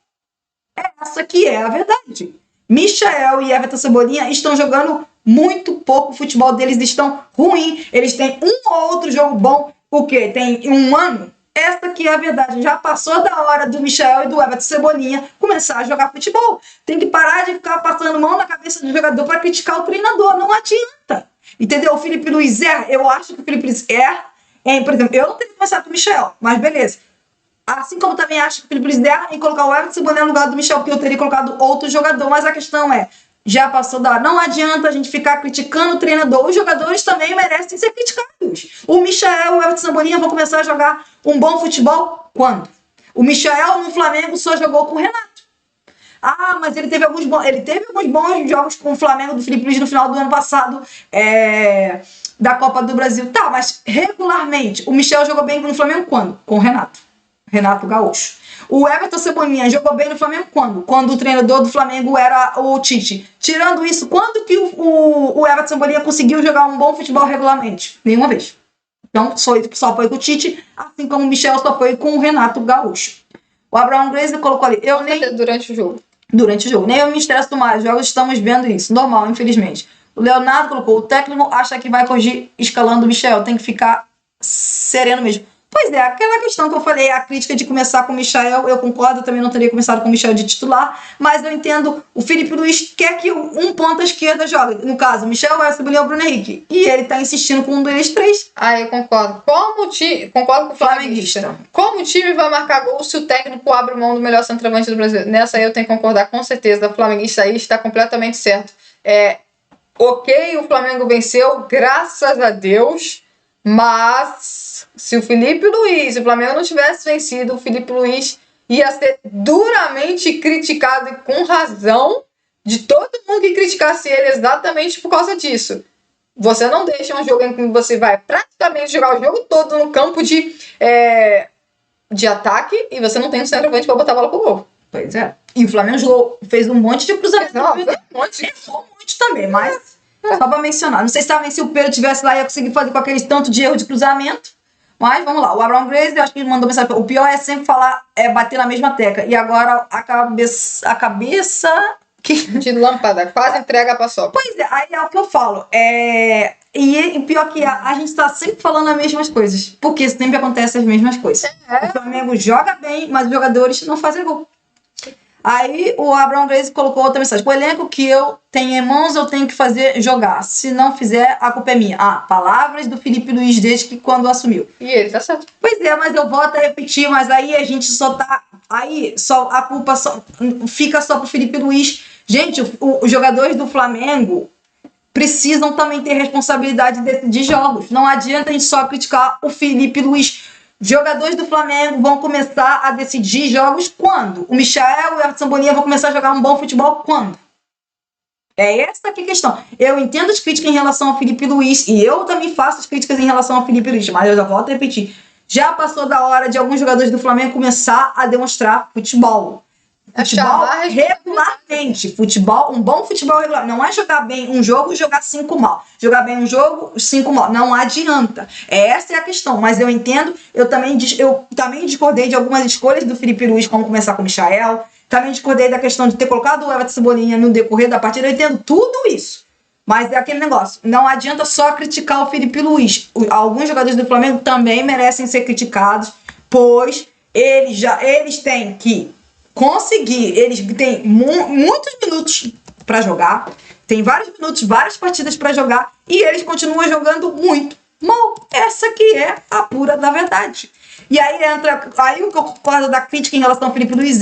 Essa que é a verdade. Michael e Everton Cebolinha estão jogando muito pouco, o futebol deles estão ruim. Eles têm um ou outro jogo bom. O quê? Tem um ano? Essa que é a verdade. Já passou da hora do Michel e do Everton Cebolinha começar a jogar futebol. Tem que parar de ficar passando mão na cabeça do jogador para criticar o treinador. Não adianta. Entendeu? O Felipe Luiz eu acho que o Felipe Luiz por exemplo, eu não teria começado com o Michel, mas beleza. Assim como também acho que o Felipe Luiz em colocar o Everton Cebolinha no lugar do Michel, porque eu teria colocado outro jogador. Mas a questão já passou da hora. Não adianta a gente ficar criticando o treinador. Os jogadores também merecem ser criticados. O Michael e o Everton Cebolinha vão começar a jogar um bom futebol quando? O Michael no Flamengo só jogou com o Renato. Mas ele teve alguns bons jogos com o Flamengo do Felipe Luiz no final do ano passado, da Copa do Brasil. Tá, mas regularmente o Michel jogou bem no Flamengo quando? Com o Renato Gaúcho. O Everton Cebolinha jogou bem no Flamengo quando? Quando o treinador do Flamengo era o Tite. Tirando isso, quando que o Everton Cebolinha conseguiu jogar um bom futebol regularmente? Nenhuma vez. Então, só foi com o Tite, assim como o Michel só foi com o Renato Gaúcho. O Abraham Grace colocou ali. Durante o jogo. Nem eu me estresso mais. Jogos estamos vendo isso. Normal, infelizmente. O Leonardo colocou. O técnico acha que vai corrigir escalando o Michel. Tem que ficar sereno mesmo. Pois é, aquela questão que eu falei, a crítica de começar com o Michael, eu concordo, eu também não teria começado com o Michel de titular, mas eu entendo, o Felipe Luiz quer que um ponta esquerda jogue, no caso, o Michel vai subir o Bruno Henrique, e ele tá insistindo com um deles três. Eu concordo. Concordo com o flamenguista. Como o time vai marcar gol se o técnico abre mão do melhor centroavante do Brasil? Nessa aí eu tenho que concordar com certeza, o flamenguista aí está completamente certo. Ok, o Flamengo venceu, graças a Deus, mas se o Felipe Luiz, se o Flamengo não tivesse vencido, o Felipe Luiz ia ser duramente criticado e com razão de todo mundo que criticasse ele exatamente por causa disso. Você não deixa um jogo em que você vai praticamente jogar o jogo todo no campo de ataque e você não tem um centroavante para botar a bola pro gol. Pois é. E o Flamengo fez um monte de cruzamento. Errou um monte também, mas só pra mencionar. Não sei se o Pedro tivesse lá e ia conseguir fazer com aquele tanto de erro de cruzamento. Mas vamos lá, o Abraham Grace, eu acho que ele mandou mensagem. O pior é sempre falar, bater na mesma tecla. E agora a cabeça de lâmpada, quase entrega a paçoca. Pois é, aí é o que eu falo. E o pior que a gente tá sempre falando as mesmas coisas. Porque sempre acontece as mesmas coisas. O Flamengo joga bem, mas os jogadores não fazem gol. Aí o Abraham Grace colocou outra mensagem. O elenco que eu tenho em mãos, eu tenho que fazer jogar. Se não fizer, a culpa é minha. Palavras do Felipe Luiz desde que quando assumiu. E ele tá certo. Pois é, mas eu volto a repetir, mas aí a gente só tá... Aí a culpa fica só pro Felipe Luiz. Gente, os jogadores do Flamengo precisam também ter responsabilidade de decidir jogos. Não adianta a gente só criticar o Felipe Luiz. Jogadores do Flamengo vão começar a decidir jogos quando? O Michael e o Everton Cebolinha vão começar a jogar um bom futebol quando? É essa aqui a questão. Eu entendo as críticas em relação ao Felipe Luiz e eu também faço as críticas em relação ao Felipe Luiz, mas eu já volto a repetir. Já passou da hora de alguns jogadores do Flamengo começar a demonstrar futebol. Futebol regularmente. Futebol, um bom futebol regular. Não é jogar bem um jogo e jogar 5 mal. Jogar bem um jogo, 5 mal. Não adianta. Essa é a questão. Mas eu entendo, eu também discordei de algumas escolhas do Felipe Luiz, como começar com o Michael. Também discordei da questão de ter colocado o Everton Cebolinha no decorrer da partida. Eu entendo tudo isso. Mas é aquele negócio. Não adianta só criticar o Felipe Luiz. Alguns jogadores do Flamengo também merecem ser criticados, pois eles têm que conseguir, eles têm muitos minutos para jogar, tem vários minutos, várias partidas para jogar e eles continuam jogando muito mal. Essa que é a pura da verdade. E aí o que eu concordo da crítica em relação ao Felipe Luiz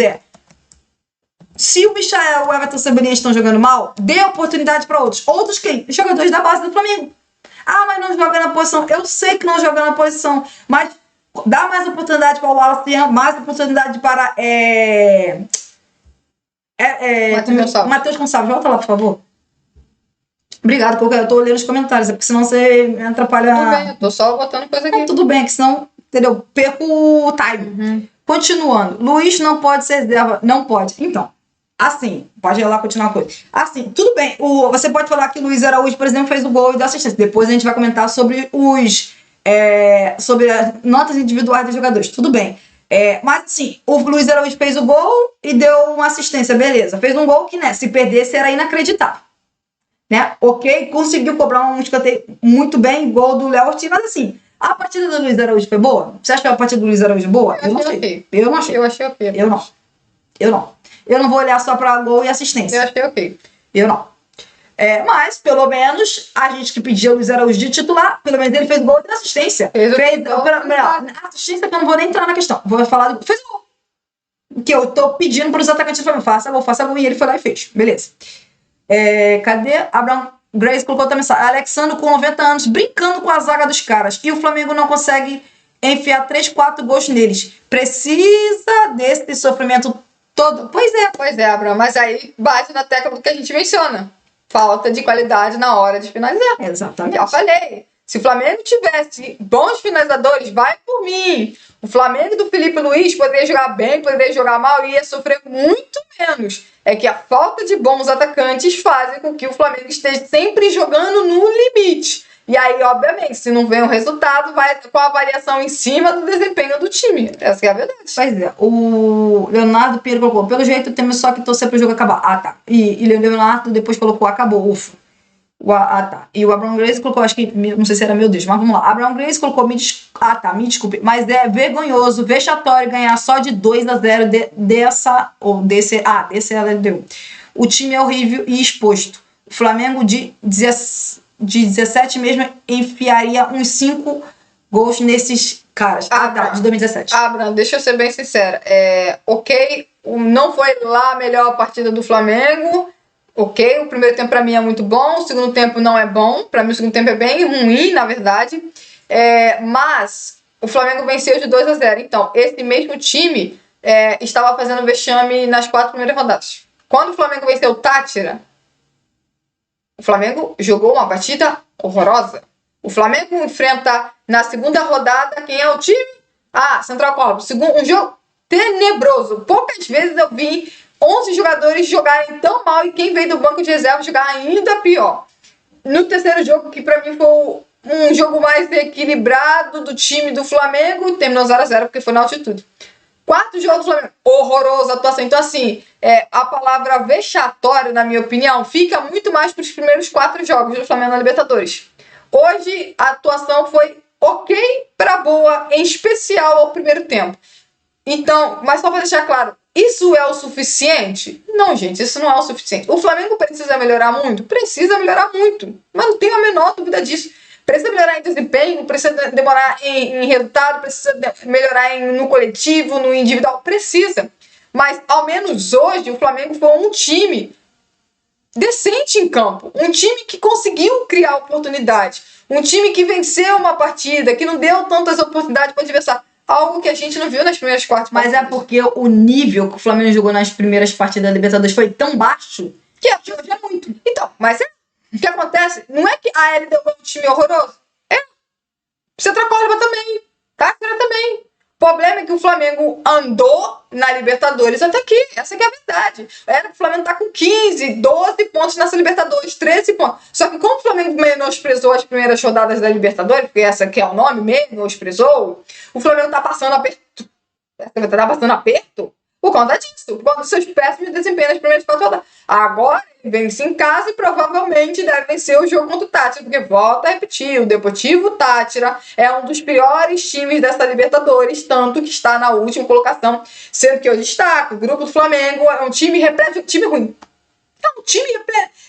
se o Michael e o Everton Cebolinha estão jogando mal, dê oportunidade para outros. Outros quem? Jogadores da base do Flamengo. Mas não joga na posição. Eu sei que não joga na posição, mas dá mais oportunidade para o Wallace, mais oportunidade para Matheus Gonçalves. Volta lá, por favor. Obrigado, porque eu tô olhando os comentários, porque senão você me atrapalha. Tudo bem, eu tô só botando coisa aqui. Tudo bem, que senão, entendeu? Perco o time. Continuando. Luiz não pode ser reserva. Não pode. Então, assim, pode ir lá continuar a coisa. Assim, tudo bem. Você pode falar que o Luiz Araújo, por exemplo, fez o gol e deu assistência. Depois a gente vai comentar sobre sobre as notas individuais dos jogadores. Tudo bem. Mas assim, o Luiz Araújo fez o gol e deu uma assistência, beleza. Fez um gol que, né, se perdesse era inacreditável. Né? Ok, conseguiu cobrar um escanteio muito bem, gol do Léo Ortiz, mas assim, a partida do Luiz Araújo foi boa? Você acha que a partida do Luiz Araújo boa? Eu não achei. Eu não achei. Eu achei ok. Eu não. Eu não vou olhar só pra gol e assistência. Eu achei ok. Eu não. Mas, pelo menos, a gente que pediu o Luiz Araújo de titular, pelo menos ele fez gol e deu assistência. Assistência que eu não vou nem entrar na questão. Vou falar do... Fez gol. Que eu tô pedindo para os atacantes do Flamengo. Faça gol. E ele foi lá e fez. Beleza. Cadê? Abraham Grace colocou outra mensagem. Alexandre com 90 anos, brincando com a zaga dos caras. E o Flamengo não consegue enfiar 3, 4 gols neles. Precisa desse sofrimento todo. Pois é, Abraham. Mas aí bate na tecla do que a gente menciona. Falta de qualidade na hora de finalizar. Exatamente. Já falei. Se o Flamengo tivesse bons finalizadores, vai por mim. O Flamengo do Felipe Luiz poderia jogar bem, poderia jogar mal e ia sofrer muito menos. É que a falta de bons atacantes faz com que o Flamengo esteja sempre jogando no limite. E aí, obviamente, se não vem o resultado, vai com a variação em cima do desempenho do time. Essa é a verdade. Pois é. O Leonardo Pinheiro colocou, pelo jeito temos só que torcer pro jogo acabar. Tá. E o Leonardo depois colocou, acabou, ufa. Tá. E o Abraham Grace colocou, acho que, não sei se era meu Deus, mas vamos lá. Abraham Grace colocou, me desculpe, mas é vergonhoso, vexatório ganhar só de 2-0 desse LDU. O time é horrível e exposto. O Flamengo de 17 mesmo enfiaria uns 5 gols nesses caras. De 2017. Abraham, deixa eu ser bem sincera. Ok, não foi lá a melhor partida do Flamengo. Ok, o primeiro tempo pra mim é muito bom, o segundo tempo não é bom. Pra mim o segundo tempo é bem ruim, na verdade. Mas o Flamengo venceu de 2-0. Então, esse mesmo time estava fazendo vexame nas 4 primeiras rodadas. Quando o Flamengo venceu o Tátira, o Flamengo jogou uma partida horrorosa. O Flamengo enfrenta na segunda rodada quem é o time? Central Córdoba. Um jogo tenebroso. Poucas vezes eu vi 11 jogadores jogarem tão mal e quem veio do banco de reserva jogar ainda pior. No terceiro jogo, que pra mim foi um jogo mais equilibrado do time do Flamengo e terminou 0x0 porque foi na altitude. Quarto jogo do Flamengo, horrorosa atuação. Então, assim, a palavra vexatório, na minha opinião, fica muito mais para os primeiros 4 jogos do Flamengo na Libertadores. Hoje, a atuação foi ok para boa, em especial ao primeiro tempo. Então, mas só para deixar claro, isso é o suficiente? Não, gente, isso não é o suficiente. O Flamengo precisa melhorar muito? Precisa melhorar muito. Mas não tenho a menor dúvida disso. Precisa melhorar em desempenho, precisa demorar em resultado, precisa melhorar no coletivo, no individual. Precisa. Mas, ao menos hoje, o Flamengo foi um time decente em campo. Um time que conseguiu criar oportunidade. Um time que venceu uma partida, que não deu tantas oportunidades para o adversário. Algo que a gente não viu nas primeiras 4 Mas partidas. é porque o nível que o Flamengo jogou nas primeiras partidas da Libertadores foi tão baixo que hoje é muito. Então, mas o que acontece? Não é que a LDU é um time horroroso. Central Córdoba também. Cáceres também. O problema é que o Flamengo andou na Libertadores até aqui. Essa que é a verdade. Era que o Flamengo tá com 15, 12 pontos nessa Libertadores, 13 pontos. Só que como o Flamengo menosprezou as primeiras rodadas da Libertadores, porque essa que é o nome, menosprezou, o Flamengo tá passando aperto. Tá passando aperto por conta disso, por conta dos seus péssimos desempenhos nas primeiras 4 rodadas. Agora ele vence em casa e provavelmente deve vencer o jogo contra o Táchira, porque volta a repetir, o Deportivo Táchira é um dos piores times dessa Libertadores, tanto que está na última colocação, sendo que eu destaco, o grupo do Flamengo é um time repleto de time ruim.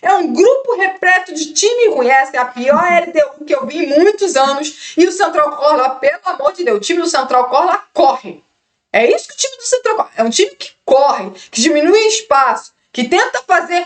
É um grupo repleto de time ruim. Essa é a pior LDU que eu vi em muitos anos. E o Central Córdoba, pelo amor de Deus, o time do Central Córdoba corre. É isso que o time do Central Córdoba é um time que corre, que diminui espaço, que tenta fazer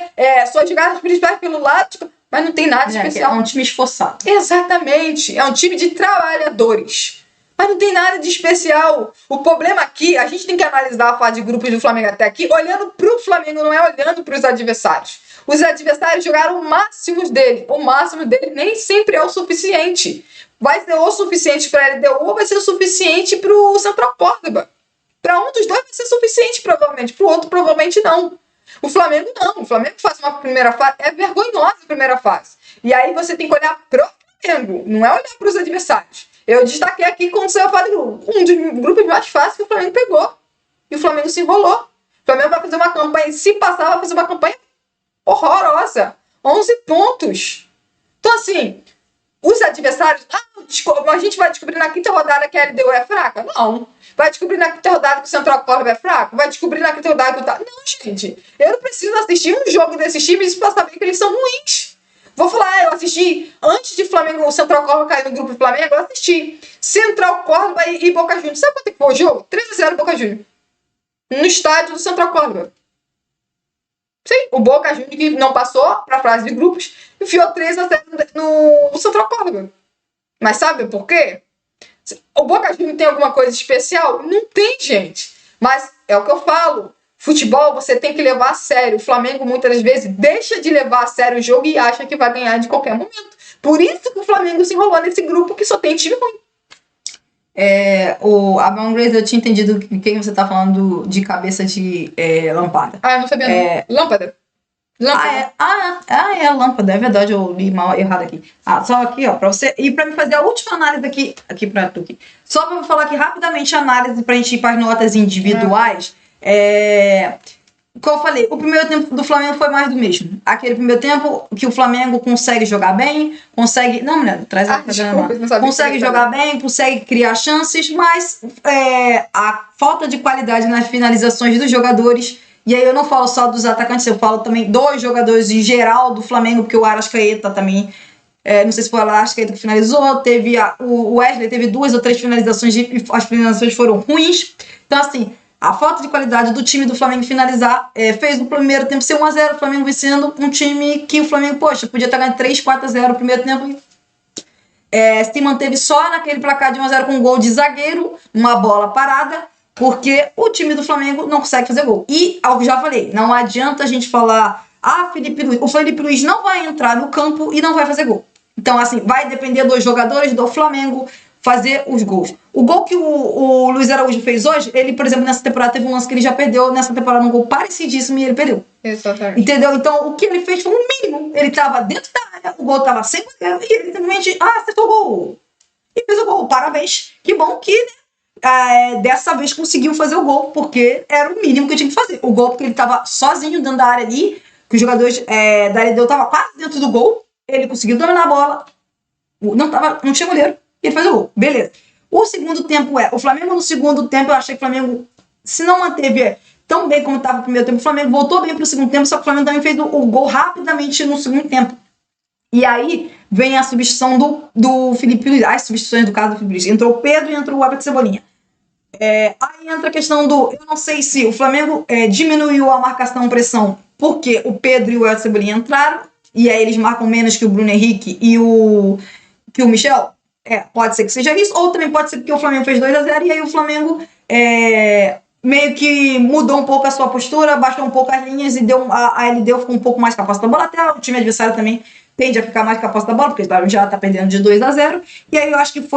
suas jogadas principais pelo lado, mas não tem nada de especial. É um time esforçado. Exatamente. É um time de trabalhadores. Mas não tem nada de especial. O problema aqui, a gente tem que analisar a fase de grupos do Flamengo até aqui, olhando para o Flamengo, não é olhando para os adversários. Os adversários jogaram o máximo dele. O máximo dele nem sempre é o suficiente. Vai ser o suficiente para a LDU ou vai ser o suficiente para o Central Córdoba. Para um dos dois vai ser suficiente, provavelmente. Para o outro, provavelmente não. O Flamengo não. O Flamengo faz uma primeira fase. É vergonhosa a primeira fase. E aí você tem que olhar pro Flamengo. Não é olhar para os adversários. Eu destaquei aqui como saiu a fase de grupo. Um dos grupos mais fáceis que o Flamengo pegou. E o Flamengo se enrolou. O Flamengo vai fazer uma campanha. Se passar, vai fazer uma campanha horrorosa. 11 pontos. Então, assim, os adversários... a gente vai descobrir na 5ª rodada que a LDU é fraca? Não. Vai descobrir na 5ª rodada que o Central Córdoba é fraco? Vai descobrir na 5ª rodada que o... Não, gente. Eu não preciso assistir um jogo desses times para saber que eles são ruins. Vou falar, eu assisti antes de Flamengo, o Central Córdoba cair no grupo do Flamengo, eu assisti Central Córdoba e Boca Juniors. Sabe quanto foi o jogo? 3x0 Boca Juniors. No estádio do Central Córdoba. Sim, o Boca Juniors, que não passou para a fase de grupos, enfiou 3x0 no Central Córdoba. Mas sabe por quê? O Boca Juniors tem alguma coisa especial? Não tem, gente. Mas é o que eu falo. Futebol você tem que levar a sério. O Flamengo muitas vezes deixa de levar a sério o jogo e acha que vai ganhar de qualquer momento. Por isso que o Flamengo se enrolou nesse grupo que só tem time ruim. A Brown Grace, eu tinha entendido quem você tá falando de cabeça de Lâmpada. Eu não sabia não. Lâmpada. Lâmpada, é verdade, eu li mal errado aqui. Só aqui, ó, pra você. E pra me fazer a última análise aqui pra tu aqui. Só pra eu falar aqui rapidamente a análise pra gente ir para as notas individuais. Como eu falei, o primeiro tempo do Flamengo foi mais do mesmo. Aquele primeiro tempo que o Flamengo consegue jogar bem, consegue. Não, mulher, traz a consegue jogar bem, consegue criar chances, mas a falta de qualidade nas finalizações dos jogadores. E aí eu não falo só dos atacantes, eu falo também dos jogadores em geral do Flamengo, porque o Arrascaeta também, não sei se foi o Arrascaeta que finalizou, teve o Wesley teve 2 ou 3 finalizações e as finalizações foram ruins. Então, assim, a falta de qualidade do time do Flamengo finalizar fez o primeiro tempo ser 1x0, o Flamengo vencendo um time que o Flamengo, podia estar ganhando 3, 4x0 no primeiro tempo e se manteve só naquele placar de 1x0 com um gol de zagueiro, uma bola parada, porque o time do Flamengo não consegue fazer gol. E, algo que já falei, não adianta a gente falar, Felipe Luiz. O Felipe Luiz não vai entrar no campo e não vai fazer gol. Então, assim, vai depender dos jogadores do Flamengo fazer os gols. O gol que o Luiz Araújo fez hoje, ele, por exemplo, nessa temporada teve um lance que ele já perdeu, nessa temporada um gol parecidíssimo e ele perdeu. Exatamente. Entendeu? Então, o que ele fez foi o mínimo. Ele estava dentro da área, área, o gol tava sem goleiro e ele simplesmente acertou o gol. E fez o gol. Parabéns. Que bom que dessa vez conseguiu fazer o gol, porque era o mínimo que eu tinha que fazer. O gol, porque ele tava sozinho dentro da área ali, que os jogadores da LDU estavam quase dentro do gol. Ele conseguiu dominar a bola. Não tinha goleiro. E ele fez o gol. Beleza. O segundo tempo o Flamengo no segundo tempo, eu achei que o Flamengo, se não manteve tão bem como estava no primeiro tempo, o Flamengo voltou bem para o segundo tempo, só que o Flamengo também fez o gol rapidamente no segundo tempo. E aí vem a substituição do Felipe Luiz, as substituições do caso do Felipe Luiz. Entrou o Pedro e entrou o Everton Cebolinha. Aí entra a questão eu não sei se o Flamengo diminuiu a marcação-pressão porque o Pedro e o Everton Cebolinha entraram, e aí eles marcam menos que o Bruno Henrique e que o Michel. Pode ser que seja isso, ou também pode ser que o Flamengo fez 2-0 e aí o Flamengo meio que mudou um pouco a sua postura, baixou um pouco as linhas e a LDU ficou um pouco mais capaz da bola. Até o time adversário também tende a ficar mais capaz da bola, porque já tá perdendo de 2-0. E aí eu acho que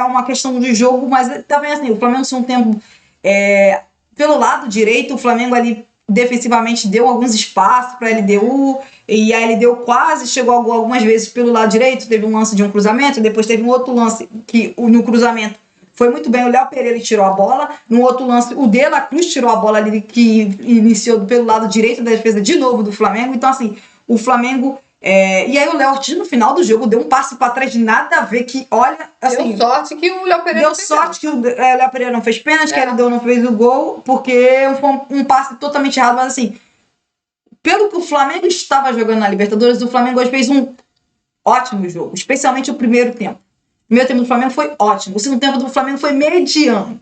uma questão de jogo, mas também assim, o Flamengo, se um tempo pelo lado direito, o Flamengo ali defensivamente deu alguns espaços para a LDU, e a LDU quase chegou algumas vezes pelo lado direito. Teve um lance de um cruzamento, depois teve um outro lance que no cruzamento foi muito bem, o Léo Pereira tirou a bola. No outro lance, o De La Cruz tirou a bola ali, que iniciou pelo lado direito da defesa de novo do Flamengo. Então assim, o Flamengo... e aí o Léo Ortiz no final do jogo deu um passe para trás de nada a ver, que olha, assim, deu sorte que o Léo Pereira deu sorte que o Léo Pereira não fez pênalti, que a LDU não fez o gol, porque foi um passe totalmente errado. Mas assim, pelo que o Flamengo estava jogando na Libertadores, o Flamengo hoje fez um ótimo jogo, especialmente o primeiro tempo. O primeiro tempo do Flamengo foi ótimo, o segundo tempo do Flamengo foi mediano.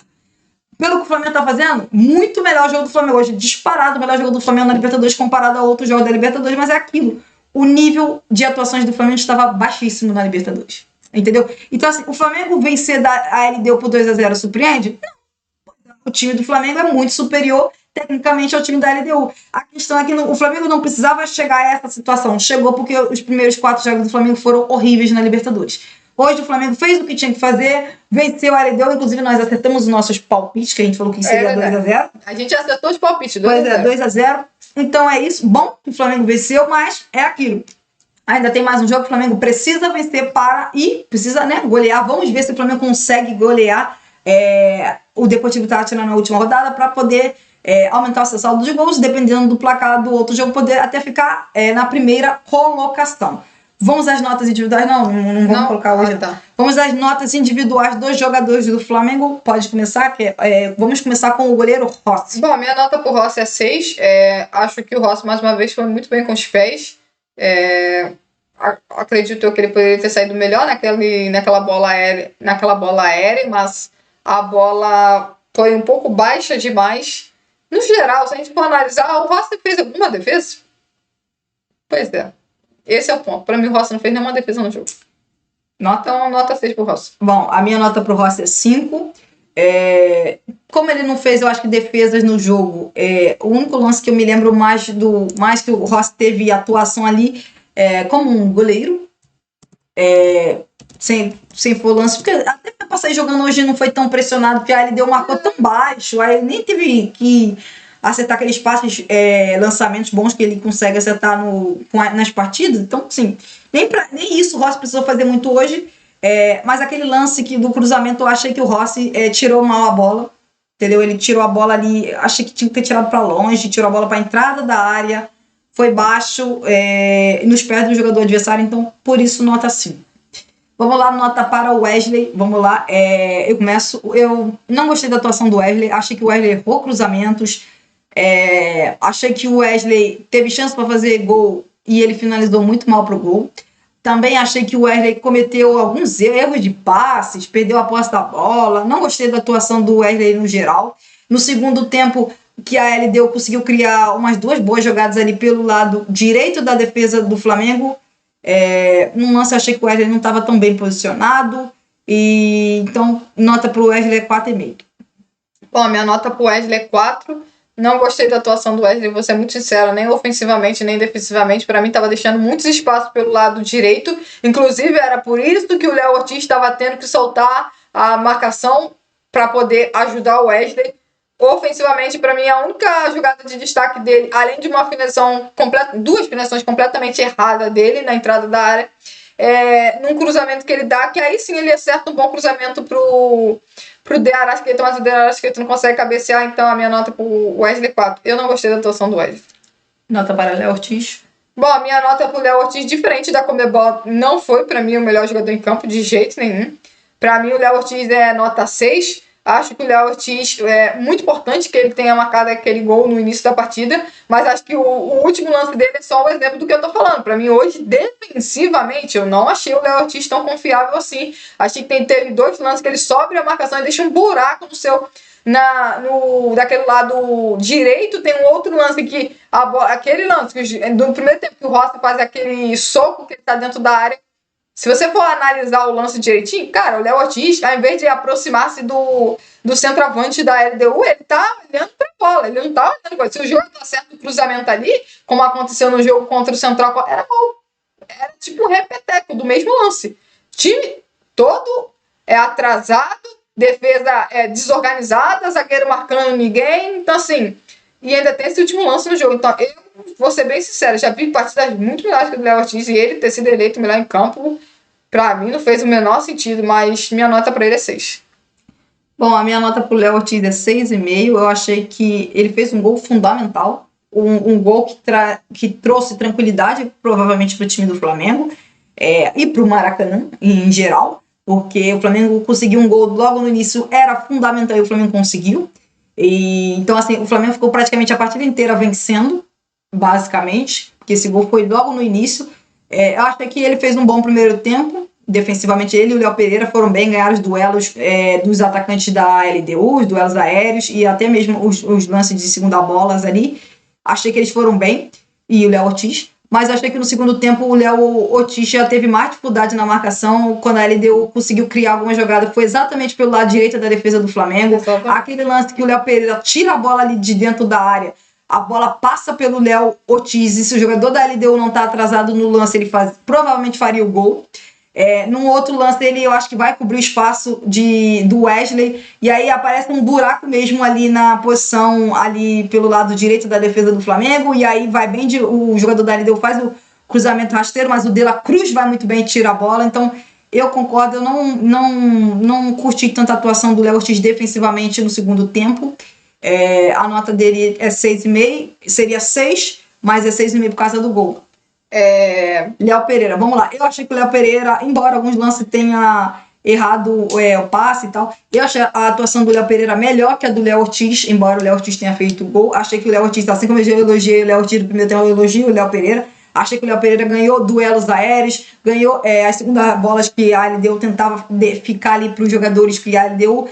Pelo que o Flamengo tá fazendo, muito melhor o jogo do Flamengo hoje, disparado o melhor jogo do Flamengo na Libertadores comparado a outros jogos da Libertadores. Mas é aquilo, o nível de atuações do Flamengo estava baixíssimo na Libertadores, entendeu? Então assim, o Flamengo vencer a LDU por 2-0 surpreende? Não. O time do Flamengo é muito superior tecnicamente ao time da LDU. A questão é que o Flamengo não precisava chegar a essa situação. Chegou porque os primeiros 4 jogos do Flamengo foram horríveis na Libertadores. Hoje o Flamengo fez o que tinha que fazer, venceu a LDU, inclusive nós acertamos os nossos palpites, que a gente falou que seria 2-0. A gente acertou os palpites, 2-0. Então é isso, bom que o Flamengo venceu, mas é aquilo. Ainda tem mais um jogo que o Flamengo precisa vencer precisa, golear. Vamos ver se o Flamengo consegue golear o Deportivo Táchira na última rodada para poder aumentar o seu saldo de gols, dependendo do placar do outro jogo, poder até ficar na primeira colocação. Vamos às notas individuais? Não vamos colocar hoje. Tá. Vamos às notas individuais dos jogadores do Flamengo. Pode começar? Vamos começar com o goleiro Rossi. Bom, minha nota pro Rossi é 6. Acho que o Rossi, mais uma vez, foi muito bem com os pés. Acredito que ele poderia ter saído melhor naquela bola aérea, mas a bola foi um pouco baixa demais. No geral, se a gente for analisar, o Rossi fez alguma defesa? Pois é. Esse é o ponto. Para mim, o Rossi não fez nenhuma defesa no jogo. Então, nota 6 pro Rossi. Bom, a minha nota pro Rossi é 5. Como ele não fez, eu acho que defesas no jogo, o único lance que eu me lembro mais que o Rossi teve atuação ali como um goleiro, sem for lance, porque até pra sair jogando hoje não foi tão pressionado, porque a LDU marcou tão baixo, aí nem teve que acertar aqueles passes, lançamentos bons que ele consegue acertar nas partidas. Então, sim, nem isso o Rossi precisou fazer muito hoje. Mas aquele lance do cruzamento, eu achei que o Rossi tirou mal a bola, entendeu? Ele tirou a bola ali, achei que tinha que ter tirado para longe, tirou a bola para a entrada da área, foi baixo, nos pés do jogador adversário, então por isso nota 5. Vamos lá, nota para o Wesley. Vamos lá, eu não gostei da atuação do Wesley, achei que o Wesley errou cruzamentos, achei que o Wesley teve chance para fazer gol e ele finalizou muito mal pro gol. Também achei que o Wesley cometeu alguns erros de passes, perdeu a posse da bola. Não gostei da atuação do Wesley no geral. No segundo tempo, que a LDU conseguiu criar umas 2 boas jogadas ali pelo lado direito da defesa do Flamengo. Num lance eu achei que o Wesley não estava tão bem posicionado. Então, nota para o Wesley é 4,5. Bom, a minha nota para o Wesley é 4. Não gostei da atuação do Wesley, vou ser muito sincera, nem ofensivamente, nem defensivamente. Para mim, estava deixando muitos espaços pelo lado direito. Inclusive, era por isso que o Léo Ortiz estava tendo que soltar a marcação para poder ajudar o Wesley. Ofensivamente, para mim, a única jogada de destaque dele, além de uma finalização completa, 2 finalizações completamente erradas dele na entrada da área, num cruzamento que ele dá, que aí sim ele acerta um bom cruzamento pro De Arrascaeta, mas o De Arrascaeta não consegue cabecear, então a minha nota pro Wesley 4. Eu não gostei da atuação do Wesley. Nota para Léo Ortiz. Bom, a minha nota pro Léo Ortiz, diferente da Conmebol, não foi para mim o melhor jogador em campo, de jeito nenhum. Para mim, o Léo Ortiz é nota 6. Acho que o Léo Ortiz é muito importante que ele tenha marcado aquele gol no início da partida, mas acho que o último lance dele é só um exemplo do que eu tô falando. Para mim, hoje, defensivamente, eu não achei o Léo Ortiz tão confiável assim. Achei que teve 2 lances que ele sobe a marcação e deixa um buraco no seu... daquele lado direito. Tem um outro lance que aquele lance que no primeiro tempo que o Rossi faz aquele soco que ele tá dentro da área. Se você for analisar o lance direitinho, cara, o Léo Ortiz, ao invés de aproximar-se do centroavante da LDU, ele tá olhando pra bola, ele não tá olhando. Se o jogo tá certo o cruzamento ali, como aconteceu no jogo contra o Central, era gol. Era tipo um repeteco do mesmo lance. Time todo atrasado, defesa desorganizada, zagueiro marcando ninguém, então assim, e ainda tem esse último lance no jogo. Então eu vou ser bem sincero, já vi partidas muito melhores que o Léo Ortiz, e ele ter sido eleito melhor em campo, pra mim não fez o menor sentido, mas minha nota pra ele é 6. Bom, a minha nota pro Léo Ortiz é 6,5. Eu achei que ele fez um gol fundamental, um gol que trouxe tranquilidade, provavelmente, para o time do Flamengo e para o Maracanã em geral, porque o Flamengo conseguiu um gol logo no início, era fundamental e o Flamengo conseguiu. Então, assim, o Flamengo ficou praticamente a partida inteira vencendo, basicamente, porque esse gol foi logo no início. Eu acho que ele fez um bom primeiro tempo. Defensivamente, ele e o Léo Pereira foram bem, ganharam os duelos dos atacantes da LDU, os duelos aéreos e até mesmo os lances de segunda bolas ali. Achei que eles foram bem, e o Léo Ortiz. Mas achei que no segundo tempo o Léo Ortiz já teve mais dificuldade na marcação. Quando a LDU conseguiu criar alguma jogada, foi exatamente pelo lado direito da defesa do Flamengo. Aquele lance que o Léo Pereira tira a bola ali de dentro da área, a bola passa pelo Léo Ortiz, e se o jogador da LDU não está atrasado no lance, ele provavelmente faria o gol. Num outro lance dele, eu acho que vai cobrir o espaço do Wesley, e aí aparece um buraco mesmo ali na posição, ali pelo lado direito da defesa do Flamengo, e aí vai bem, o jogador da LDU faz o cruzamento rasteiro, mas o De La Cruz vai muito bem e tira a bola. Então eu concordo, eu não curti tanta atuação do Léo Ortiz defensivamente no segundo tempo. A nota dele é 6,5, seria 6, mas é 6,5 por causa do gol. Léo Pereira, vamos lá. Eu achei que o Léo Pereira, embora alguns lances tenha errado o passe e tal, eu achei a atuação do Léo Pereira melhor que a do Léo Ortiz, embora o Léo Ortiz tenha feito o gol. Achei que o Léo Ortiz, assim como eu elogiei o Léo Ortiz no primeiro tempo, eu elogio o Léo Pereira. Achei que o Léo Pereira ganhou duelos aéreos, ganhou as segundas bolas que a LDU tentava ficar ali para os jogadores, que a LDU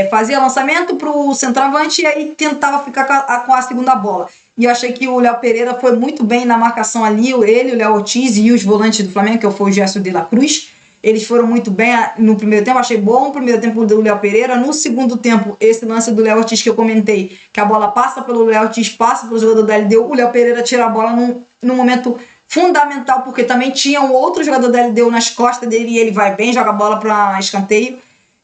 fazia lançamento para o centroavante e aí tentava ficar com a segunda bola. E eu achei que o Léo Pereira foi muito bem na marcação ali, ele, o Léo Ortiz e os volantes do Flamengo, que foi o Gerson de la Cruz. Eles foram muito bem no primeiro tempo, achei bom o primeiro tempo do Léo Pereira. No segundo tempo, esse lance do Léo Ortiz que eu comentei, que a bola passa pelo Léo Ortiz, passa pelo jogador da LDU, o Léo Pereira tira a bola num momento fundamental, porque também tinha um outro jogador da LDU nas costas dele e ele vai bem, joga a bola para escanteio.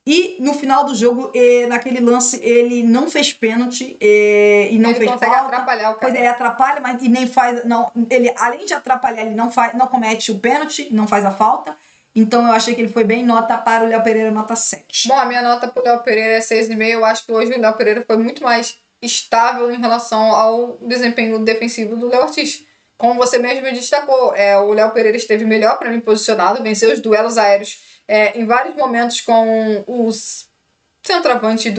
E no final do jogo, naquele lance, ele não fez pênalti e não fez falta. Ele consegue atrapalhar o cara. Pois atrapalha, mas e nem faz. Não, ele, além de atrapalhar, ele não comete o pênalti, não faz a falta. Então eu achei que ele foi bem. Nota para o Léo Pereira, nota 7. Bom, a minha nota para o Léo Pereira é 6,5. Eu acho que hoje o Léo Pereira foi muito mais estável em relação ao desempenho defensivo do Léo Ortiz. Como você mesmo destacou, o Léo Pereira esteve melhor para mim posicionado, venceu os duelos aéreos em vários momentos com os centroavantes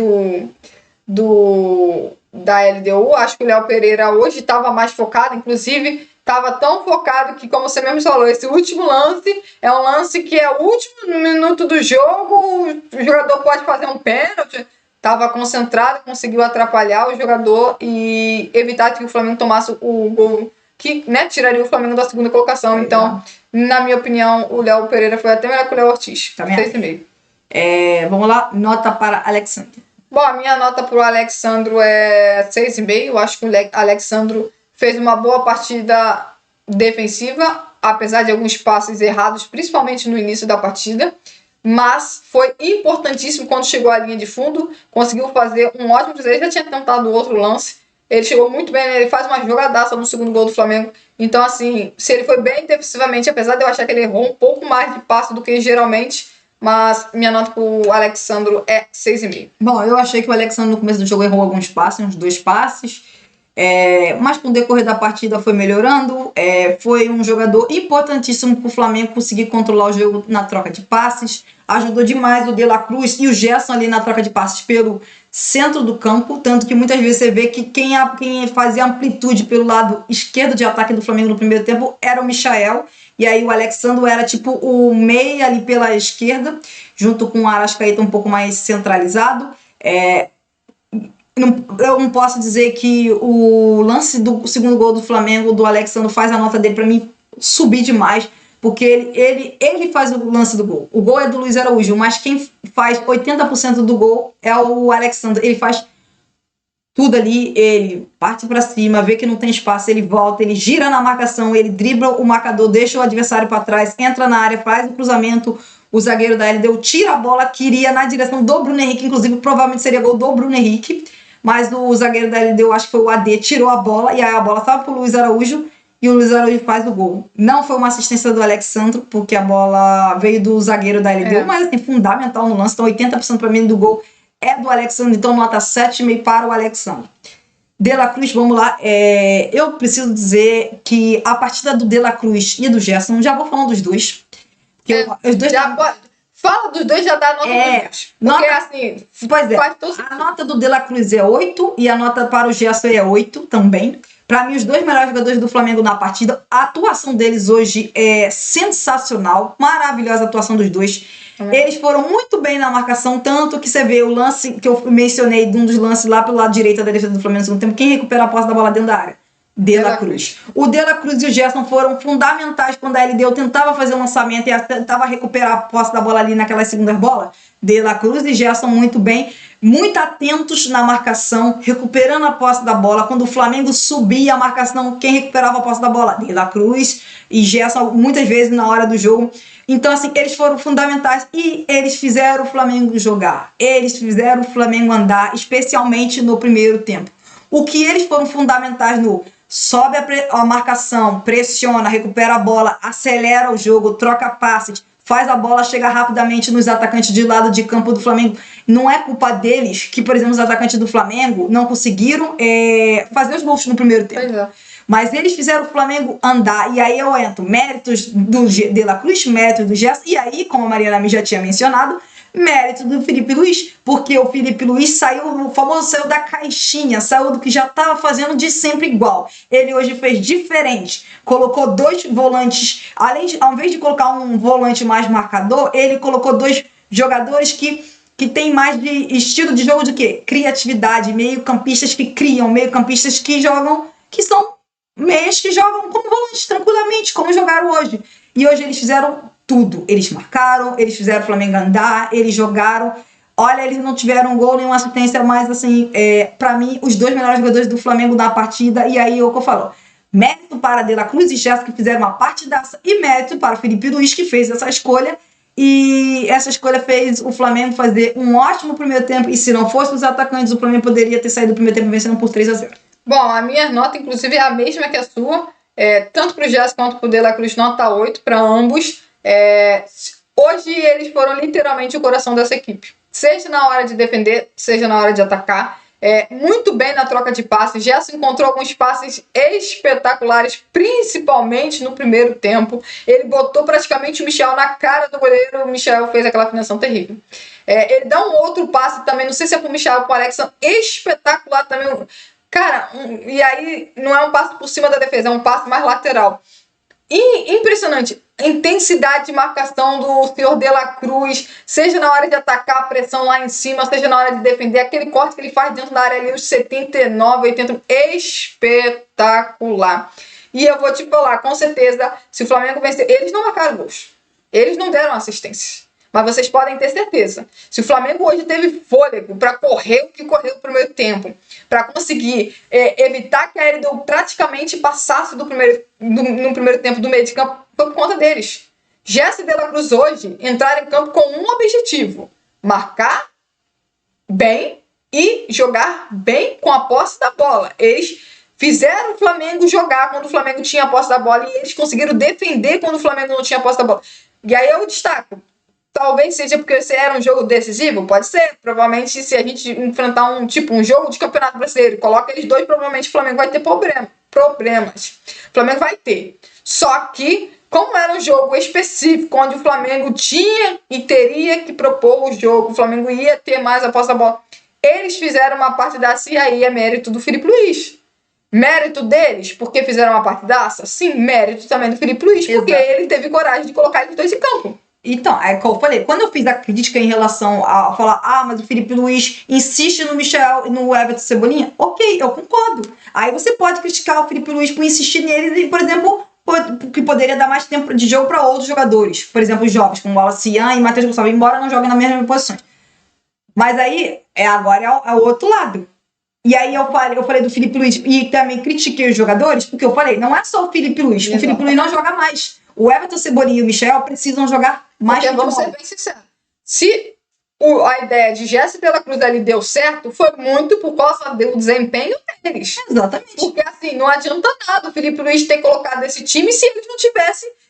da LDU. Acho que o Léo Pereira hoje estava mais focado, inclusive estava tão focado que, como você mesmo falou, esse último lance é um lance que é o último minuto do jogo, o jogador pode fazer um pênalti. Estava concentrado, conseguiu atrapalhar o jogador e evitar que o Flamengo tomasse o gol que tiraria o Flamengo da segunda colocação. Então, na minha opinião, o Léo Pereira foi até melhor que o Léo Ortiz. 6,5. Vamos lá, nota para Alexandro. Bom, a minha nota para o Alexandro é 6,5. Eu acho que o Alexandro fez uma boa partida defensiva, apesar de alguns passes errados, principalmente no início da partida. mas foi importantíssimo quando chegou à linha de fundo, conseguiu fazer um ótimo cruzeiro. Ele já tinha tentado outro lance, ele chegou muito bem, ele faz uma jogadaça no segundo gol do Flamengo. Então, assim, se ele foi bem defensivamente, apesar de eu achar que ele errou um pouco mais de passe do que geralmente, mas minha nota pro Alexandro é 6,5. Bom, eu achei que o Alexandro no começo do jogo errou alguns passes, uns 2 passes, mas com o decorrer da partida foi melhorando. Foi um jogador importantíssimo para o Flamengo conseguir controlar o jogo na troca de passes. Ajudou demais o De La Cruz e o Gerson ali na troca de passes pelo centro do campo, tanto que muitas vezes você vê que quem fazia amplitude pelo lado esquerdo de ataque do Flamengo no primeiro tempo era o Michael, e aí o Alexandro era tipo o meia ali pela esquerda, junto com o Arrascaeta um pouco mais centralizado. Eu não posso dizer que o lance do segundo gol do Flamengo, do Alexandro, faz a nota dele para mim subir demais, porque ele faz o lance do gol. O gol é do Luiz Araújo, mas quem faz 80% do gol é o Alexandre. Ele faz tudo ali, ele parte para cima, vê que não tem espaço, ele volta, ele gira na marcação, ele dribla o marcador, deixa o adversário para trás, entra na área, faz o cruzamento. O zagueiro da LDU tira a bola, queria na direção do Bruno Henrique, inclusive provavelmente seria gol do Bruno Henrique, mas o zagueiro da LDU, acho que foi o AD, tirou a bola, e aí a bola estava pro Luiz Araújo, e o Luiz Araújo faz o gol. Não foi uma assistência do Alexandro, porque a bola veio do zagueiro da LDU, mas assim, fundamental no lance. Então 80% para mim do gol é do Alexandro, então nota 7,5 para o Alexandro. De La Cruz, vamos lá. Eu preciso dizer que a partida do De La Cruz e do Gerson, já vou falando dos dois. Os dois fala dos dois, já dá a nota dos dois. Porque assim, pois a nota do De La Cruz é 8 e a nota para o Gerson é 8 também. Para mim, os dois melhores jogadores do Flamengo na partida. A atuação deles hoje é sensacional. Maravilhosa a atuação dos dois. Eles foram muito bem na marcação, tanto que você vê o lance que eu mencionei, de um dos lances lá pelo lado direito da defesa do Flamengo no segundo tempo. Quem recupera a posse da bola dentro da área? De La Cruz. O De La Cruz e o Gerson foram fundamentais quando a LDU tentava fazer o lançamento e tentava recuperar a posse da bola ali naquelas segundas bolas. De La Cruz e Gerson muito bem, muito atentos na marcação, recuperando a posse da bola. Quando o Flamengo subia a marcação, quem recuperava a posse da bola? De La Cruz e Gerson, muitas vezes na hora do jogo. Então, assim, eles foram fundamentais e eles fizeram o Flamengo jogar. Eles fizeram o Flamengo andar, especialmente no primeiro tempo. O que eles foram fundamentais no sobe a marcação, pressiona, recupera a bola, acelera o jogo, troca passes, faz a bola chegar rapidamente nos atacantes de lado de campo do Flamengo. Não é culpa deles que, por exemplo, os atacantes do Flamengo não conseguiram fazer os gols no primeiro tempo. Mas eles fizeram o Flamengo andar. E aí eu entro méritos do De La Cruz, méritos do Gerson. E aí, como a Mariana já tinha mencionado, mérito do Felipe Luiz, porque o Felipe Luiz saiu, o famoso saiu da caixinha, saiu do que já estava fazendo de sempre igual. Ele hoje fez diferente, colocou dois volantes, ao invés de colocar um volante mais marcador, ele colocou dois jogadores que tem mais de estilo de jogo de quê? Criatividade, meio-campistas que criam, meio-campistas que jogam, que são meias que jogam como volantes tranquilamente, como jogaram hoje. E hoje eles fizeram tudo. Eles marcaram, eles fizeram o Flamengo andar, eles jogaram. Olha, eles não tiveram gol, nenhuma assistência, mas assim, pra mim, os dois melhores jogadores do Flamengo na partida. E aí é o que eu falo. Mérito para De La Cruz e Gerson, que fizeram uma partidaça, e mérito para o Felipe Luiz, que fez essa escolha. E essa escolha fez o Flamengo fazer um ótimo primeiro tempo. E se não fosse os atacantes, o Flamengo poderia ter saído do primeiro tempo vencendo por 3-0. Bom, a minha nota, inclusive, é a mesma que a sua. Tanto para o Gerson quanto para o De La Cruz, nota 8 para ambos. Hoje eles foram literalmente o coração dessa equipe. Seja na hora de defender, seja na hora de atacar. Muito bem na troca de passes. Gerson encontrou alguns passes espetaculares, principalmente no primeiro tempo. Ele botou praticamente o Michel na cara do goleiro. O Michel fez aquela finalização terrível. Ele dá um outro passe também, não sei se é pro Michel ou pro Alex, espetacular também. Cara, e aí não é um passe por cima da defesa, é um passe mais lateral. E impressionante, intensidade de marcação do senhor De La Cruz, seja na hora de atacar a pressão lá em cima, seja na hora de defender, aquele corte que ele faz dentro da área ali, os 79, 80, espetacular. E eu vou te falar, com certeza, se o Flamengo vencer, eles não marcaram gols, eles não deram assistência. Mas vocês podem ter certeza, se o Flamengo hoje teve fôlego para correr o que correu no primeiro tempo, para conseguir evitar que a LDU praticamente passasse no primeiro tempo do meio de campo, foi por conta deles. Jesse de la Cruz hoje entraram em campo com um objetivo: marcar bem e jogar bem com a posse da bola. Eles fizeram o Flamengo jogar quando o Flamengo tinha a posse da bola e eles conseguiram defender quando o Flamengo não tinha a posse da bola. E aí eu destaco, talvez seja porque esse era um jogo decisivo, pode ser. Provavelmente se a gente enfrentar um jogo de Campeonato Brasileiro, coloca eles dois, provavelmente o Flamengo vai ter problemas. O Flamengo vai ter. Só que, como era um jogo específico, onde o Flamengo tinha e teria que propor o jogo, o Flamengo ia ter mais a posse da bola, eles fizeram uma partidaça e aí é mérito do Filipe Luís. Mérito deles, porque fizeram uma partidaça? Sim, mérito também do Filipe Luís, porque ele teve coragem de colocar eles dois em campo. Então, é como eu falei, quando eu fiz a crítica em relação a falar, mas o Filipe Luís insiste no Michel e no Everton Cebolinha, ok, eu concordo. Aí você pode criticar o Filipe Luís por insistir nele e, por exemplo, que poderia dar mais tempo de jogo para outros jogadores. Por exemplo, os jovens, como o Wallace Ian e Matheus Gonçalves, embora não joguem na mesma posição. Mas aí, agora é o outro lado. E aí eu falei do Filipe Luís e também critiquei os jogadores, porque eu falei, não é só o Filipe Luís. O Filipe Luís não joga mais. O Everton Cebolinha e o Michel precisam jogar mais. Porque vamos ser bem sinceros. Se a ideia de Jesse de la Cruz ali deu certo, foi muito por causa do desempenho deles. Exatamente. Porque assim, não adianta nada o Filipe Luís ter colocado esse time se eles não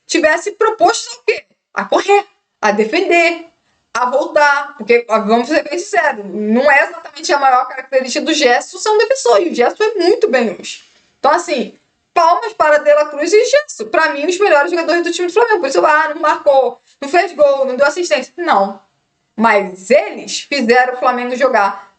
tivesse proposto o quê? A correr, a defender, a voltar. Porque, vamos ser bem sinceros, não é exatamente a maior característica do Gerson ser um defensor. E o Gerson foi muito bem hoje. Então, assim, palmas para De La Cruz e Gerson. Para mim, os melhores jogadores do time do Flamengo. Por isso, não marcou, não fez gol, não deu assistência. Não. Mas eles fizeram o Flamengo jogar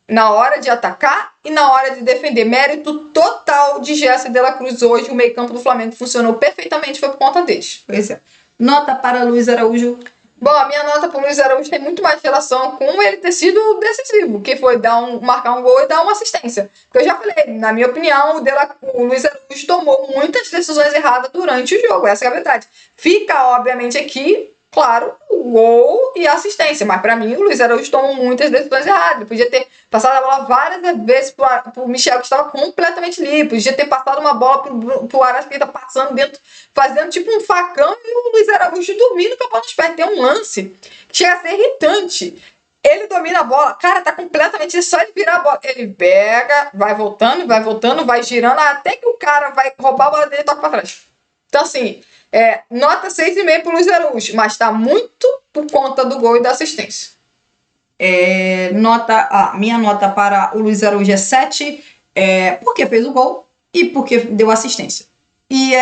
na hora de atacar e na hora de defender. Mérito total de Gerson e De La Cruz hoje. O meio-campo do Flamengo funcionou perfeitamente, foi por conta deles. Pois é. Nota para Luiz Araújo. Bom, a minha nota para o Luiz Araújo tem muito mais relação com ele ter sido decisivo, que foi marcar um gol e dar uma assistência. Porque eu já falei, na minha opinião, o Luiz Araújo tomou muitas decisões erradas durante o jogo, essa é a verdade. Fica, obviamente, aqui, claro, o gol e a assistência, mas para mim o Luiz Araújo tomou muitas decisões erradas. Ele podia ter passado a bola várias vezes para o Michel, que estava completamente livre, podia ter passado uma bola para o Arrascaeta passando dentro, fazendo tipo um facão, e o Luiz Araújo dormindo com a bola nos pés. Tem um lance que chega a ser irritante. Ele domina a bola, cara, tá completamente só ele virar a bola. Ele pega, vai voltando, vai girando, até que o cara vai roubar a bola dele e toca pra trás. Então, assim, nota 6,5 pro Luiz Araújo, mas tá muito por conta do gol e da assistência. Minha nota para o Luiz Araújo é 7, porque fez o gol e porque deu assistência. E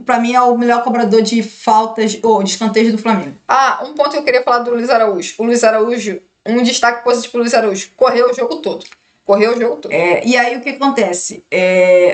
pra mim é o melhor cobrador de faltas ou de escanteios do Flamengo. Um ponto que eu queria falar do Luiz Araújo. O Luiz Araújo, um destaque positivo pro Luiz Araújo, correu o jogo todo. E aí o que acontece?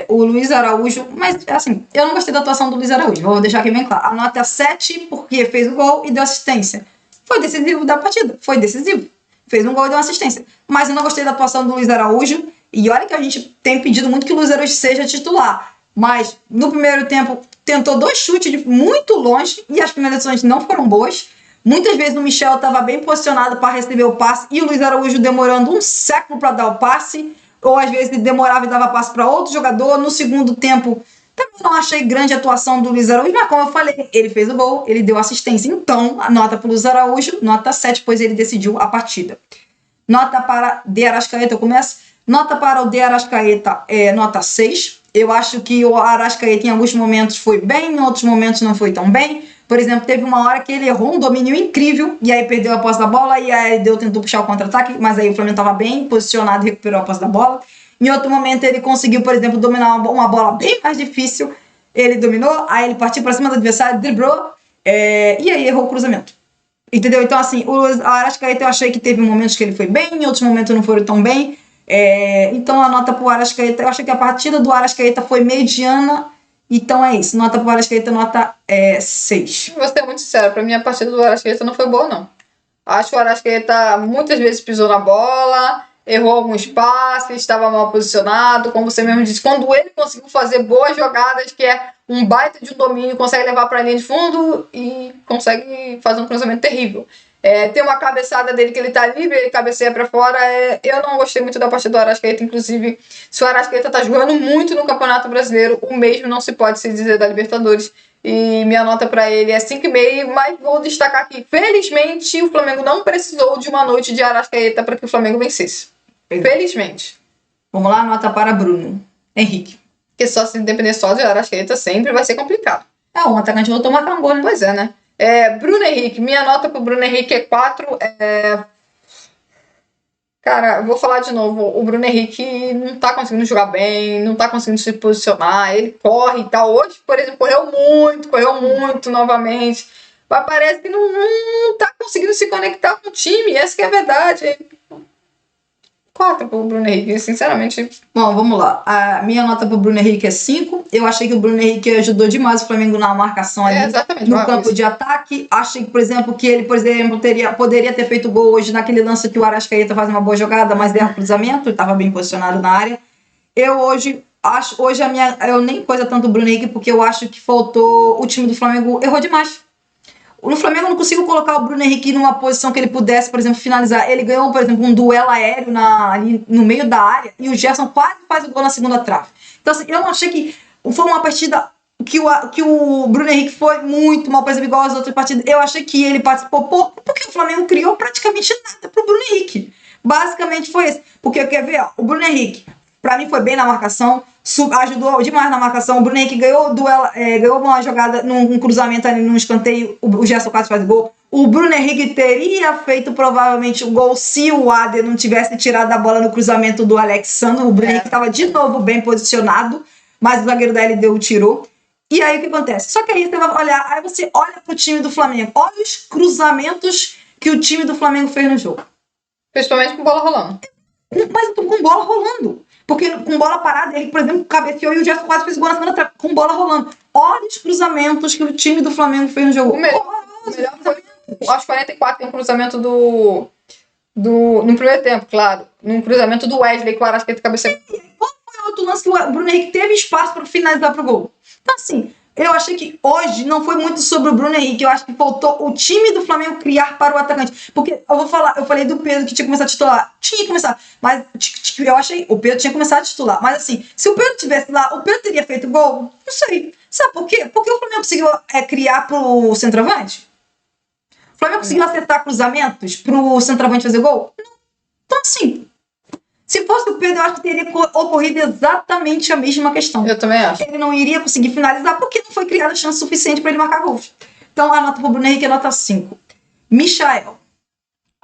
O Luiz Araújo, mas assim, eu não gostei da atuação do Luiz Araújo, vou deixar aqui bem claro. A nota é 7 porque fez o gol e deu assistência. Foi decisivo da partida, foi decisivo. Fez um gol e deu uma assistência. Mas eu não gostei da atuação do Luiz Araújo. E olha que a gente tem pedido muito que o Luiz Araújo seja titular. Mas no primeiro tempo tentou 2 chutes de muito longe e as primeiras decisões não foram boas. Muitas vezes o Michel estava bem posicionado para receber o passe e o Luiz Araújo demorando um século para dar o passe. Ou às vezes ele demorava e dava passe para outro jogador. No segundo tempo também não achei grande atuação do Luiz Araújo, mas como eu falei, ele fez o gol, ele deu assistência. Então, a nota para o Luiz Araújo, nota 7, pois ele decidiu a partida. Nota para De Arrascaeta, eu começo. Nota para o De Arrascaeta nota 6. Eu acho que o Arrascaeta em alguns momentos foi bem, em outros momentos não foi tão bem. Por exemplo, teve uma hora que ele errou um domínio incrível e aí perdeu a posse da bola e aí tentou puxar o contra-ataque, mas aí o Flamengo estava bem posicionado e recuperou a posse da bola. Em outro momento ele conseguiu, por exemplo, dominar uma bola bem mais difícil. Ele dominou, aí ele partiu para cima do adversário, driblou e aí errou o cruzamento. Entendeu? Então assim, o Arrascaeta eu achei que teve momentos que ele foi bem, em outros momentos não foram tão bem. Então a nota pro Arrascaeta, eu acho que a partida do Arrascaeta foi mediana, então é isso, nota pro Arrascaeta, nota 6. Vou ser muito sincero, pra mim a partida do Arrascaeta não foi boa não. Acho que o Arrascaeta muitas vezes pisou na bola, errou alguns passes, estava mal posicionado, como você mesmo disse, quando ele conseguiu fazer boas jogadas, que é um baita de um domínio, consegue levar para a linha de fundo e consegue fazer um cruzamento terrível. Tem uma cabeçada dele que ele tá livre, ele cabeceia pra fora. Eu não gostei muito da partida do Arrascaeta, inclusive, se o Arrascaeta tá jogando muito no Campeonato Brasileiro, o mesmo não se pode se dizer da Libertadores. E minha nota pra ele é 5,5, mas vou destacar que, felizmente, o Flamengo não precisou de uma noite de Arrascaeta para que o Flamengo vencesse. Felizmente. Vamos lá, nota para Bruno Henrique. Porque só se depender só de Arrascaeta sempre vai ser complicado. Um atacante voltou a marcar um gol, né? Pois é, né? Bruno Henrique. Minha nota pro Bruno Henrique é 4. Cara, eu vou falar de novo. O Bruno Henrique não tá conseguindo jogar bem, não tá conseguindo se posicionar. Ele corre e tal. Hoje, por exemplo, correu muito novamente. Mas parece que não tá conseguindo se conectar com o time. Essa que é a verdade. 4 pro Bruno Henrique, sinceramente. Bom, vamos lá. A minha nota pro Bruno Henrique é 5. Eu achei que o Bruno Henrique ajudou demais o Flamengo na marcação ali no campo de ataque. Achei que, por exemplo, poderia ter feito gol hoje naquele lance que o Arrascaeta faz uma boa jogada, mas der um cruzamento, ele estava bem posicionado na área. Eu nem coisa tanto o Bruno Henrique, porque eu acho que faltou, o time do Flamengo errou demais. No Flamengo eu não consigo colocar o Bruno Henrique numa posição que ele pudesse, por exemplo, finalizar. Ele ganhou, por exemplo, um duelo aéreo ali no meio da área e o Gerson quase faz o gol na segunda trave. Então, assim, eu não achei que foi uma partida que o Bruno Henrique foi muito mal, por exemplo, igual às outras partidas. Eu achei que ele participou pouco porque o Flamengo criou praticamente nada pro Bruno Henrique. Basicamente foi esse. Porque, quer ver, o Bruno Henrique, pra mim, foi bem na marcação, ajudou demais na marcação. O Bruno Henrique ganhou uma jogada num cruzamento ali, num escanteio. O Gerson quase faz gol. O Bruno Henrique teria feito provavelmente o gol se o Ader não tivesse tirado a bola no cruzamento do Alexandre. O Bruno Henrique estava de novo bem posicionado, mas o zagueiro da LDU tirou. E aí o que acontece? Só que aí você olha pro time do Flamengo. Olha os cruzamentos que o time do Flamengo fez no jogo. Principalmente com bola rolando. Mas com bola rolando. Porque com bola parada, ele, por exemplo, cabeceou e o Gerson quase fez gol na segunda trave, com bola rolando. Olha os cruzamentos que o time do Flamengo fez no jogo. O melhor foi aos 44, tem um cruzamento no primeiro tempo, claro. Num cruzamento do Wesley, que o Arrascaeta cabeceou. Qual foi o outro lance que o Bruno Henrique teve espaço para finalizar pro gol? Então, assim, eu achei que hoje não foi muito sobre o Bruno Henrique. Eu acho que faltou o time do Flamengo criar para o atacante. Porque eu falei do Pedro que tinha começado a titular. Tinha que começar. Mas eu achei o Pedro tinha começado a titular. Mas assim, se o Pedro tivesse lá, o Pedro teria feito gol? Não sei. Sabe por quê? Porque o Flamengo conseguiu criar pro centroavante? O Flamengo conseguiu acertar cruzamentos pro centroavante fazer gol? Não. Então, assim, se fosse o Pedro, eu acho que teria ocorrido exatamente a mesma questão. Eu também acho. Ele não iria conseguir finalizar porque não foi criada chance suficiente para ele marcar gols. Então, a nota para o Bruno Henrique é nota 5. Michael.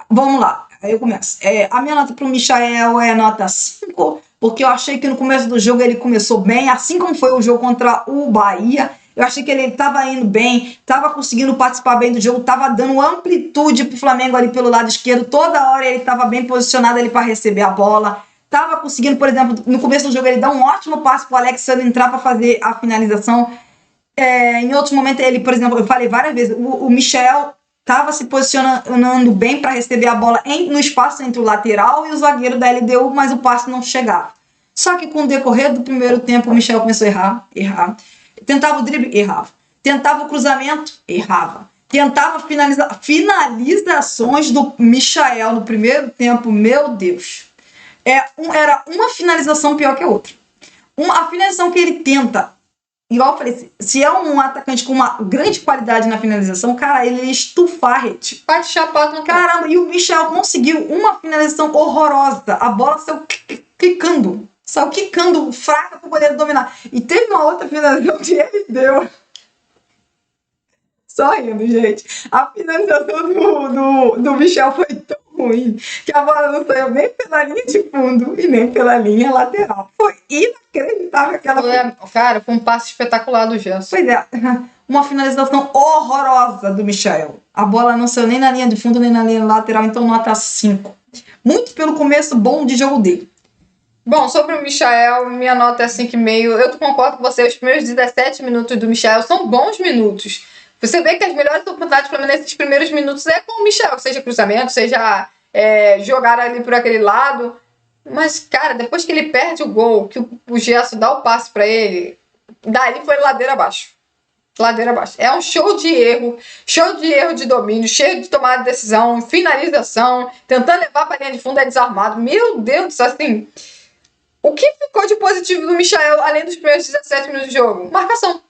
Vamos lá. Aí eu começo. A minha nota para o Michael é nota 5, porque eu achei que no começo do jogo ele começou bem, assim como foi o jogo contra o Bahia. Eu achei que ele estava indo bem, estava conseguindo participar bem do jogo, estava dando amplitude pro Flamengo ali pelo lado esquerdo. Toda hora ele estava bem posicionado ali para receber a bola. Estava conseguindo, por exemplo, no começo do jogo ele dá um ótimo passe pro Alexandre entrar para fazer a finalização. Em outros momentos ele, por exemplo, eu falei várias vezes, o Michel estava se posicionando bem para receber a bola no espaço entre o lateral e o zagueiro da LDU, mas o passe não chegava. Só que com o decorrer do primeiro tempo o Michel começou a errar. Tentava o drible, errava. Tentava o cruzamento, errava. Tentava finalizações do Michael no primeiro tempo, meu Deus. Era uma finalização pior que a outra. A finalização que ele tenta, igual eu falei, se é um atacante com uma grande qualidade na finalização, cara, ele ia estufar a rede. Bate chapado no caramba. E o Michael conseguiu uma finalização horrorosa. A bola saiu quicando. Saiu quicando, fraca pro goleiro dominar. E teve uma outra finalização que ele deu. Só rindo, gente. A finalização do Michel foi tão ruim que a bola não saiu nem pela linha de fundo e nem pela linha lateral. Foi inacreditável aquela... Cara, foi um passe espetacular do Gerson. Pois é. Uma finalização horrorosa do Michel. A bola não saiu nem na linha de fundo nem na linha lateral, então nota 5. Muito pelo começo bom de jogo dele. Bom, sobre o Michael, minha nota é 5,5. Eu concordo com você, os primeiros 17 minutos do Michael são bons minutos. Você vê que as melhores oportunidades para mim nesses primeiros minutos é com o Michael, seja cruzamento, seja jogar ali por aquele lado. Mas, cara, depois que ele perde o gol, que o Gerson dá o passe para ele, daí foi ladeira abaixo. Ladeira abaixo. É um show de erro de domínio, cheio de tomada de decisão, finalização, tentando levar para a linha de fundo, desarmado. Meu Deus do céu, assim... O que ficou de positivo do Michael, além dos primeiros 17 minutos de jogo? Marcação.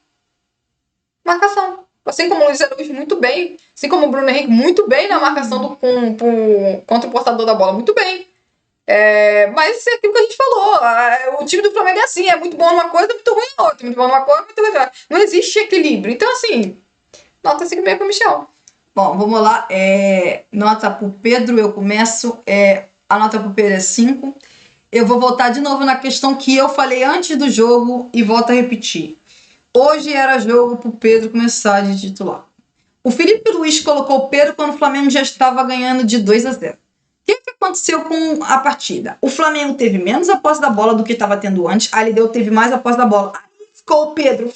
Marcação. Assim como o Luiz Araújo muito bem, assim como o Bruno Henrique muito bem na marcação contra o portador da bola, muito bem. Mas é aquilo que a gente falou, o time do Flamengo é assim, é muito bom numa coisa, muito ruim em outra, muito bom numa coisa, muito ruim em outra. Não existe equilíbrio. Então, assim, nota 5,5 pro Michel. Bom, vamos lá. Nota pro Pedro, eu começo. A nota pro Pedro é 5. Eu vou voltar de novo na questão que eu falei antes do jogo e volto a repetir. Hoje era jogo pro Pedro começar de titular. O Felipe Luiz colocou o Pedro quando o Flamengo já estava ganhando de 2-0. O que aconteceu com a partida? O Flamengo teve menos a posse da bola do que estava tendo antes. A LDU teve mais a posse da bola. Aí ficou o Pedro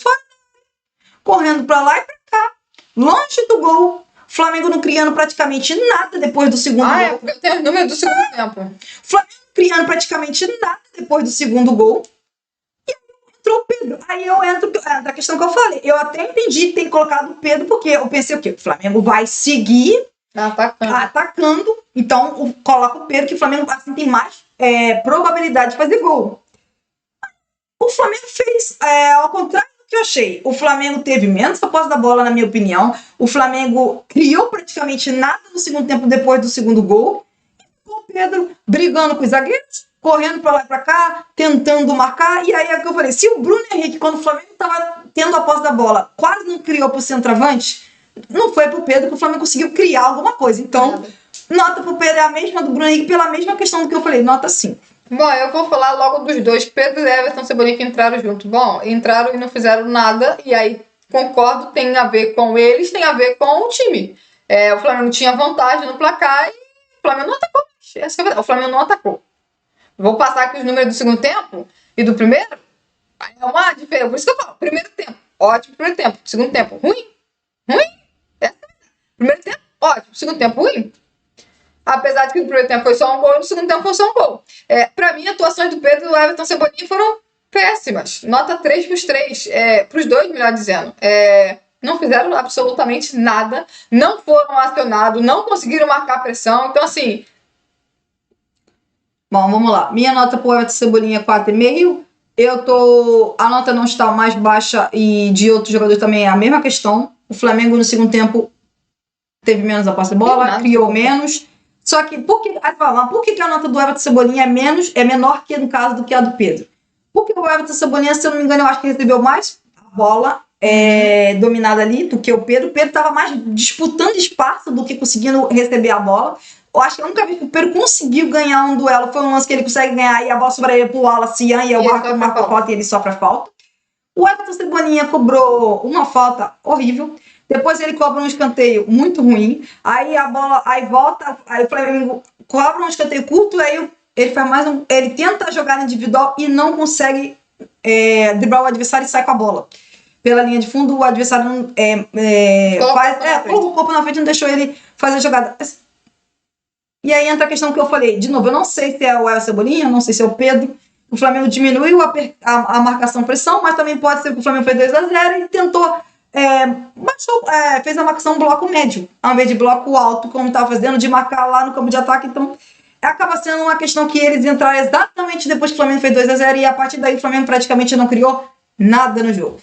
correndo para lá e para cá, longe do gol. O Flamengo não criando praticamente nada depois do segundo gol. Eu tenho o número do segundo tempo. O Flamengo criando praticamente nada depois do segundo gol. E entrou o Pedro. Aí eu entro da questão que eu falei. Eu até entendi ter colocado o Pedro, porque eu pensei o quê? O Flamengo vai seguir atacando. Então coloca o Pedro, que o Flamengo assim tem mais probabilidade de fazer gol. O Flamengo fez ao contrário do que eu achei. O Flamengo teve menos a posse da bola, na minha opinião. O Flamengo criou praticamente nada no segundo tempo depois do segundo gol. E o Pedro brigando com os zagueiros, correndo para lá e para cá, tentando marcar. E aí é o que eu falei, se o Bruno Henrique, quando o Flamengo estava tendo a posse da bola, quase não criou para o centroavante, não foi para o Pedro que o Flamengo conseguiu criar alguma coisa. Então, nota para o Pedro é a mesma do Bruno Henrique, pela mesma questão do que eu falei, nota 5. Bom, eu vou falar logo dos dois, Pedro e Everton Cebolinha, que entraram junto. Bom, entraram e não fizeram nada, e aí concordo, tem a ver com eles, tem a ver com o time. O Flamengo tinha vantagem no placar e o Flamengo não atacou. Essa é a verdade. O Flamengo não atacou. Vou passar aqui os números do segundo tempo e do primeiro. É uma diferença. Por isso que eu falo, primeiro tempo, ótimo, primeiro tempo. Segundo tempo, ruim. Primeiro tempo, ótimo. Segundo tempo, ruim. Apesar de que no primeiro tempo foi só um gol, no segundo tempo foi só um gol. Pra mim, atuações do Pedro e do Everton Cebolinha foram péssimas. Nota 3 pros três. Pros dois, melhor dizendo. Não fizeram absolutamente nada. Não foram acionados. Não conseguiram marcar pressão. Então, assim... Bom, vamos lá. Minha nota pro Everton Cebolinha é 4,5. A nota não está mais baixa e de outros jogadores também é a mesma questão. O Flamengo no segundo tempo teve menos a posse de bola, criou menos. Só que, por que a nota do Everton Cebolinha é menor que no caso do que a do Pedro? Porque o Everton Cebolinha, se eu não me engano, eu acho que recebeu mais bola dominada ali do que o Pedro. O Pedro estava mais disputando espaço do que conseguindo receber a bola. Eu acho que a única vez que o Pedro conseguiu ganhar um duelo foi um lance que ele consegue ganhar e a bola sobra ele pro Wallace e eu marco a falta e ele sofre a falta. O Everton Cebolinha cobrou uma falta horrível. Depois ele cobra um escanteio muito ruim. Aí a bola, aí o Flamengo cobra um escanteio curto, aí ele faz mais ele tenta jogar no individual e não consegue driblar o adversário e sai com a bola. Pela linha de fundo, o adversário colocou o corpo na frente e não deixou ele fazer a jogada. E aí entra a questão que eu falei. De novo, eu não sei se é o Everton Cebolinha, não sei se é o Pedro. O Flamengo diminuiu a marcação-pressão, mas também pode ser que o Flamengo foi 2-0 e tentou... fez a marcação bloco médio, ao invés de bloco alto, como estava fazendo, de marcar lá no campo de ataque. Então, acaba sendo uma questão que eles entraram exatamente depois que o Flamengo fez 2-0 e a partir daí o Flamengo praticamente não criou nada no jogo.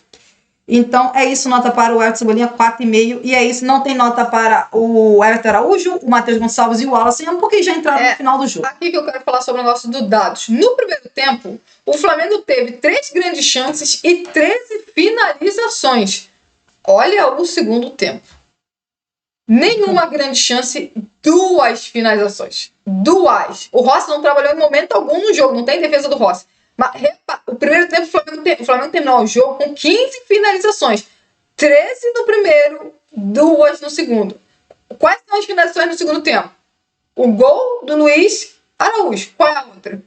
Então, é isso, nota para o Everton Cebolinha, 4,5. E é isso, não tem nota para o Everton Araújo, o Matheus Gonçalves e o Wallace, porque já entraram no final do jogo. Aqui que eu quero falar sobre o negócio dos dados. No primeiro tempo, o Flamengo teve 3 grandes chances e 13 finalizações. Olha o segundo tempo. Nenhuma grande chance, 2 finalizações. 2. O Rossi não trabalhou em momento algum no jogo, não tem defesa do Rossi. Mas o primeiro tempo o Flamengo terminou o jogo com 15 finalizações. 13 no primeiro, 2 no segundo. Quais são as finalizações no segundo tempo? O gol do Luiz Araújo. Qual é a outra?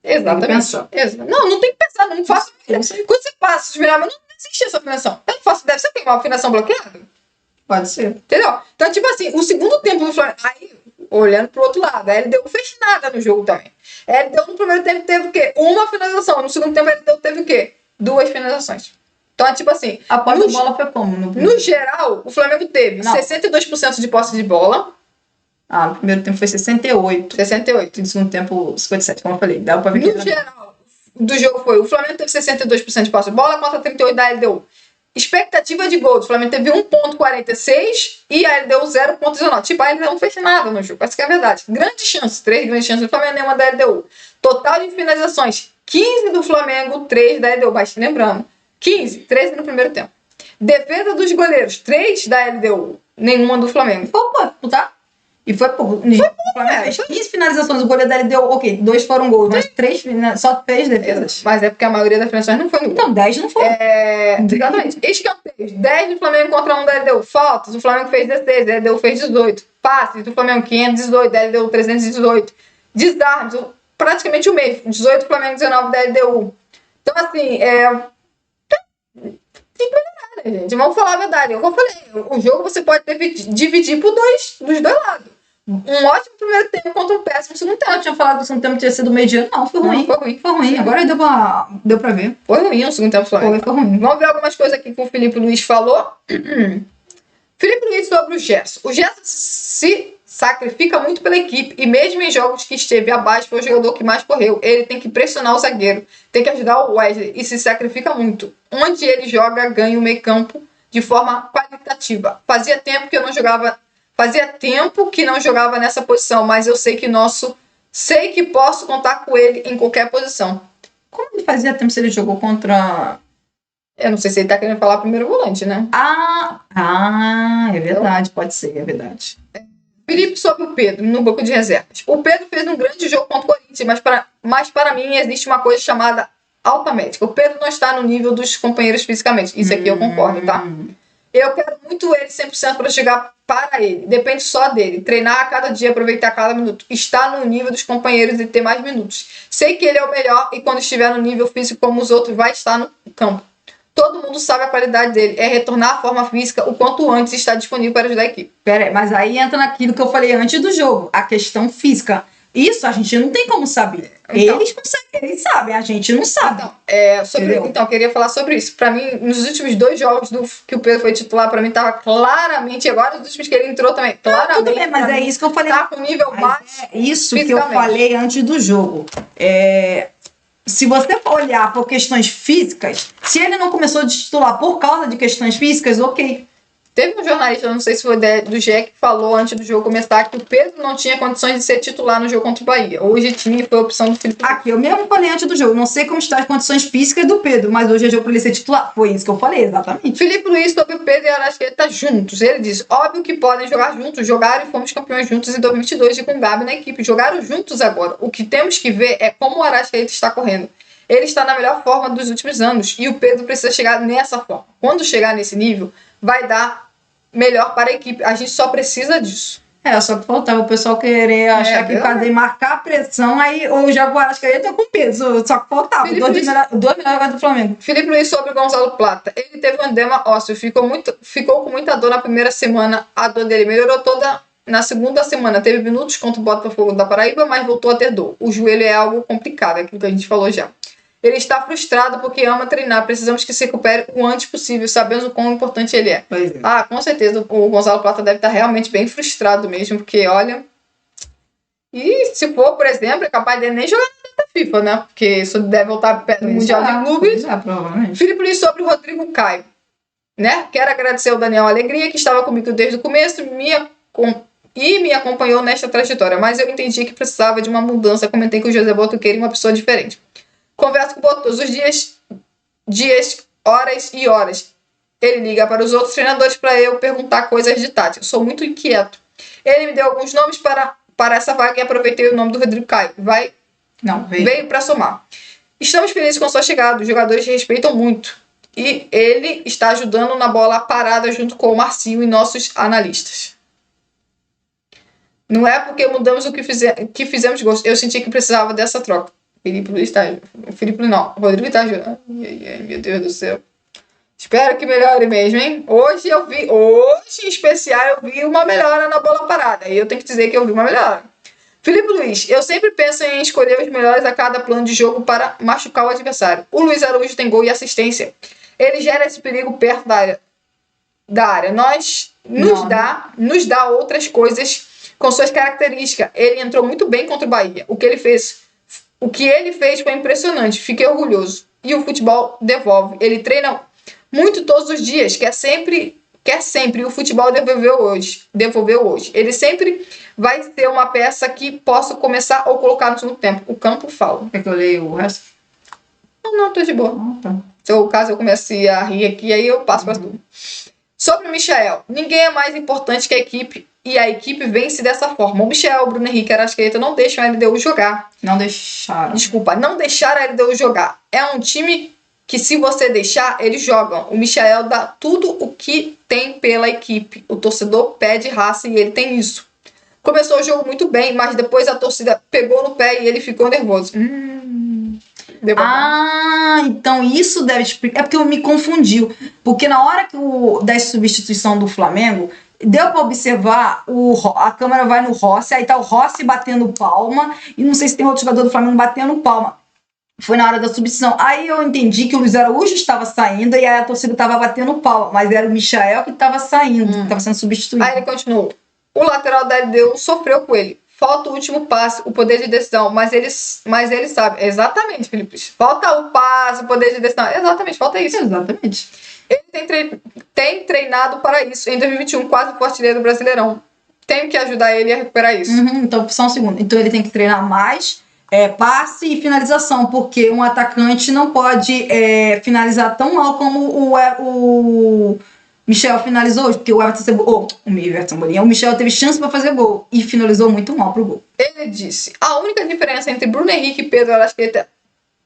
Exatamente. Não tem que pensar, não faço. Quando você passa os melhores, não existe essa afinação. Eu não faço, deve ser uma afinação bloqueada? Pode ser. Entendeu? Então, tipo assim, o segundo tempo do Flamengo. Aí, olhando pro outro lado, a LDU fez nada no jogo também. A LDU no primeiro tempo teve o quê? Uma finalização. No segundo tempo, a LDU teve o quê? 2 finalizações. Então, tipo assim. A posse de bola foi como? No geral, o Flamengo teve 62% de posse de bola. No primeiro tempo foi 68. 68. No segundo tempo, 57, como eu falei. Dá pra ver no geral do jogo foi: o Flamengo teve 62% de posse de bola contra 38% da LDU. expectativa de gol do Flamengo teve 1,46 e a LDU 0,19. Tipo, a LDU não fez nada no jogo. Essa que é a verdade. Grandes chances, 3 grandes chances do Flamengo, nenhuma da LDU. Total de finalizações, 15 do Flamengo, 3 da LDU. Mas lembrando, 15, 13 no primeiro tempo. Defesa dos goleiros, 3 da LDU, nenhuma do Flamengo. Foi pouco, tá? E foi pouco. O Flamengo fez 15 finalizações, o goleiro dele deu, ok, 2 foram gols, mas 3, só 3 defesas. Mas é porque a maioria das finalizações não foi no gol. Então, 10 não foi. Exatamente. Escanteios, 10 do Flamengo contra 1 da LDU. Faltas, o Flamengo fez 16, a LDU fez 18. Passes do Flamengo, 518, a LDU 318. Desarmes, praticamente o mesmo. 18 do Flamengo, 19 da LDU. Então, assim, tem que melhorar, né, gente? Vamos falar a verdade. Como eu falei, o jogo você pode dividir por dos dois lados. Um ótimo primeiro tempo contra um péssimo segundo tempo. Eu tinha falado que o segundo tempo tinha sido mediano. Não, foi ruim. Foi ruim. Agora deu pra ver. Foi ruim o segundo tempo do Flamengo. Foi ruim. Vamos ver algumas coisas aqui que o Felipe Luiz falou. Felipe Luiz sobre o Gerson. O Gerson se sacrifica muito pela equipe e mesmo em jogos que esteve abaixo foi o jogador que mais correu. Ele tem que pressionar o zagueiro, tem que ajudar o Wesley e se sacrifica muito. Onde ele joga, ganha o meio campo de forma qualitativa. Fazia tempo que não jogava nessa posição, mas eu sei que posso contar com ele em qualquer posição. Como ele fazia tempo se ele jogou contra... Eu não sei se ele tá querendo falar primeiro volante, né? É verdade, pode ser, é verdade. Felipe sobre o Pedro, no banco de reservas. O Pedro fez um grande jogo contra o Corinthians, mas para mim existe uma coisa chamada alta médica. O Pedro não está no nível dos companheiros fisicamente. Isso aqui eu concordo, tá? Eu quero muito ele 100% para chegar para ele. Depende só dele. Treinar a cada dia, aproveitar cada minuto. Estar no nível dos companheiros e ter mais minutos. Sei que ele é o melhor e quando estiver no nível físico como os outros, vai estar no campo. Todo mundo sabe a qualidade dele. É retornar à forma física o quanto antes e estar disponível para ajudar a equipe. Pera aí, mas aí entra naquilo que eu falei antes do jogo. A questão física. Isso a gente não tem como saber. Então, eles conseguem, eles sabem, a gente não sabe. Eu queria falar sobre isso. Pra mim, nos últimos 2 jogos que o Pedro foi titular, pra mim tava claramente, agora nos últimos que ele entrou também, claramente. Tudo bem, mas é isso que eu falei. Tá com nível mais. É isso que eu falei antes do jogo. Se você for olhar por questões físicas, se ele não começou de titular por causa de questões físicas, ok. Teve um jornalista, não sei se foi do GE, que falou antes do jogo começar que o Pedro não tinha condições de ser titular no jogo contra o Bahia. Hoje tinha e foi a opção do Felipe. Aqui, eu mesmo falei antes do jogo. Não sei como estão as condições físicas do Pedro, mas hoje é jogo para ele ser titular. Foi isso que eu falei, exatamente. Felipe Luiz sobre o Pedro e a Arrascaeta juntos. Ele diz, óbvio que podem jogar juntos. Jogaram e fomos campeões juntos em 2022 e com o Gabi na equipe. Jogaram juntos agora. O que temos que ver é como o Arrascaeta está correndo. Ele está na melhor forma dos últimos anos e o Pedro precisa chegar nessa forma. Quando chegar nesse nível, vai dar melhor para a equipe. A gente só precisa disso. Só que faltava o pessoal querer achar que fazer marcar a pressão, aí o Jaguar acho que ele tá com peso. Só que faltava. Dois melhores do Flamengo. Felipe Luiz sobre o Gonzalo Plata. Ele teve um edema ósseo, ficou com muita dor na primeira semana. A dor dele melhorou toda na segunda semana. Teve minutos contra o Botafogo da Paraíba, mas voltou a ter dor. O joelho é algo complicado, é aquilo que a gente falou já. Ele está frustrado porque ama treinar. Precisamos que se recupere o antes possível. Sabemos o quão importante ele é. Com certeza o Gonzalo Plata deve estar realmente bem frustrado mesmo. Porque, olha... E se for, por exemplo, é capaz de nem jogar na FIFA, né? Porque isso deve voltar perto do Mundial de Clubes. Provavelmente. Felipe Luiz sobre o Rodrigo Caio. Né? Quero agradecer ao Daniel Alegria, que estava comigo desde o começo e me acompanhou nesta trajetória. Mas eu entendi que precisava de uma mudança. Comentei que o José Boto queria uma pessoa diferente. Converso com o Boto todos os dias, horas e horas. Ele liga para os outros treinadores para eu perguntar coisas de tática. Sou muito inquieto. Ele me deu alguns nomes para essa vaga e aproveitei o nome do Rodrigo Caio. Veio para somar. Estamos felizes com sua chegada. Os jogadores respeitam muito. E ele está ajudando na bola parada junto com o Marcinho e nossos analistas. Não é porque mudamos o que fizemos gosto. Eu senti que precisava dessa troca. Rodrigo está ajudando. Ai, meu Deus do céu. Espero que melhore mesmo, hein? Hoje em especial, eu vi uma melhora na bola parada. E eu tenho que dizer que eu vi uma melhora. Felipe Luiz, eu sempre penso em escolher os melhores a cada plano de jogo para machucar o adversário. O Luiz Araújo tem gol e assistência. Ele gera esse perigo perto da área. Nos dá outras coisas com suas características. Ele entrou muito bem contra o Bahia. O que ele fez foi impressionante. Fiquei orgulhoso. E o futebol devolve. Ele treina muito todos os dias, quer sempre, e o futebol devolveu hoje. Ele sempre vai ser uma peça que posso começar ou colocar no segundo tempo. O campo fala. Quer que eu leia o resto? Não, tô de boa. Tá. Se o caso eu comece a rir aqui, aí eu passo para tudo. Sobre o Michael, ninguém é mais importante que a equipe e a equipe vence dessa forma. O Michael, o Bruno Henrique e a Arrascaeta não deixam a LDU jogar. Não deixaram. Desculpa, não deixaram a LDU jogar. É um time que se você deixar, eles jogam. O Michael dá tudo o que tem pela equipe. O torcedor pede raça e ele tem isso. Começou o jogo muito bem, mas depois a torcida pegou no pé e ele ficou nervoso. Então isso deve explicar. É porque eu me confundiu. Porque na hora que da substituição do Flamengo, deu pra observar, a câmera vai no Rossi, aí tá o Rossi batendo palma, e não sei se tem outro jogador do Flamengo batendo palma. Foi na hora da substituição. Aí eu entendi que o Luiz Araújo estava saindo e aí a torcida estava batendo palma, mas era o Michael que estava saindo, que estava sendo substituído. Aí ele continuou. O lateral da LDU sofreu com ele. Falta o último passe, o poder de decisão, mas ele sabe. Exatamente, Felipe. Falta o passe, o poder de decisão. Exatamente, falta isso. Exatamente. Ele tem treinado para isso. Em 2021, quase foi artilheiro do Brasileirão. Tenho que ajudar ele a recuperar isso. Então, só um segundo. Então ele tem que treinar mais passe e finalização, porque um atacante não pode finalizar tão mal como o Michel finalizou hoje, porque o Michel teve chance para fazer gol e finalizou muito mal pro gol. Ele disse: a única diferença entre Bruno Henrique e Pedro Arrascaeta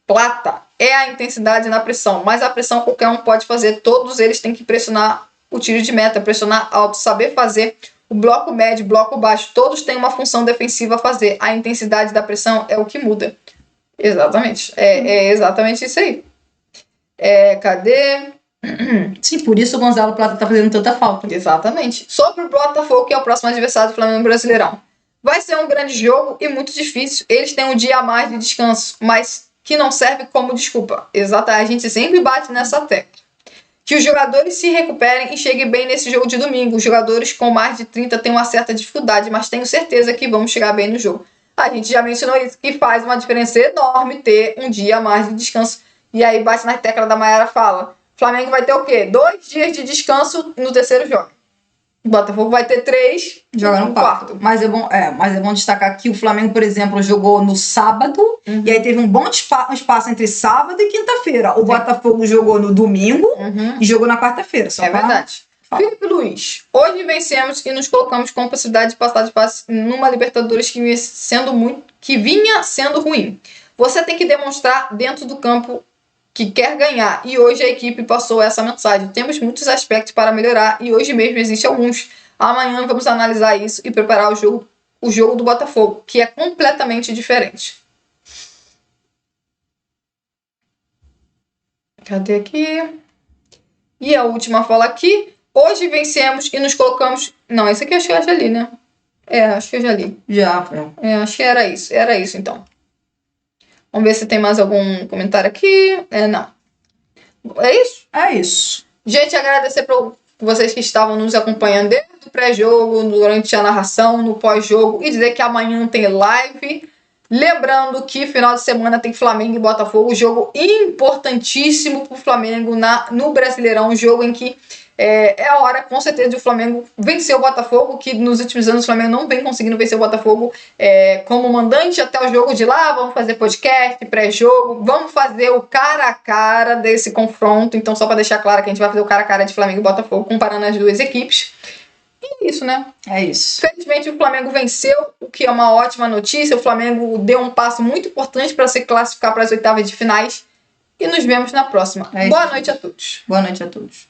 Plata é a intensidade na pressão, mas a pressão qualquer um pode fazer. Todos eles têm que pressionar o tiro de meta, pressionar alto, saber fazer o bloco médio, bloco baixo. Todos têm uma função defensiva a fazer. A intensidade da pressão é o que muda. Exatamente. É exatamente isso aí. Cadê? Sim, por isso o Gonzalo Plata tá fazendo tanta falta. Exatamente. Sobre o Botafogo, que é o próximo adversário do Flamengo Brasileirão. Vai ser um grande jogo e muito difícil. Eles têm um dia a mais de descanso, mas que não serve como desculpa. Exato, a gente sempre bate nessa tecla. Que os jogadores se recuperem e cheguem bem nesse jogo de domingo. Os jogadores com mais de 30 têm uma certa dificuldade, mas tenho certeza que vamos chegar bem no jogo. A gente já mencionou isso, que faz uma diferença enorme ter um dia a mais de descanso. E aí bate na tecla da Mayara fala: Flamengo vai ter o quê? 2 dias de descanso no terceiro jogo. O Botafogo vai ter 3, joga no quarto. Mas é bom destacar que o Flamengo, por exemplo, jogou no sábado, e aí teve um bom espaço entre sábado e quinta-feira. O Botafogo jogou no domingo e jogou na quarta-feira. Verdade. Felipe Luiz, hoje vencemos e nos colocamos com a possibilidade de passar de fase numa Libertadores que vinha sendo ruim. Você tem que demonstrar dentro do campo que quer ganhar, e hoje a equipe passou essa mensagem. Temos muitos aspectos para melhorar e hoje mesmo existem alguns. Amanhã vamos analisar isso e preparar o jogo do Botafogo, que é completamente diferente. Cadê aqui? E a última fala aqui: hoje vencemos e nos colocamos... Não, esse aqui acho que eu já li, né? Acho que eu já li. Acho que era isso então. Vamos ver se tem mais algum comentário aqui. Não. É isso? É isso. Gente, agradecer para vocês que estavam nos acompanhando desde o pré-jogo, durante a narração, no pós-jogo, e dizer que amanhã tem live. Lembrando que final de semana tem Flamengo e Botafogo, jogo importantíssimo para o Flamengo no Brasileirão, um jogo em que é a hora, com certeza, de o Flamengo vencer o Botafogo, que nos últimos anos o Flamengo não vem conseguindo vencer o Botafogo como mandante até o jogo de lá. Vamos fazer podcast, pré-jogo, vamos fazer o cara a cara desse confronto. Então, só para deixar claro que a gente vai fazer o cara a cara de Flamengo e Botafogo, comparando as duas equipes. E é isso, né? É isso. Felizmente o Flamengo venceu, o que é uma ótima notícia. O Flamengo deu um passo muito importante para se classificar para as oitavas de finais. E nos vemos na próxima. Boa noite a todos. Boa noite a todos.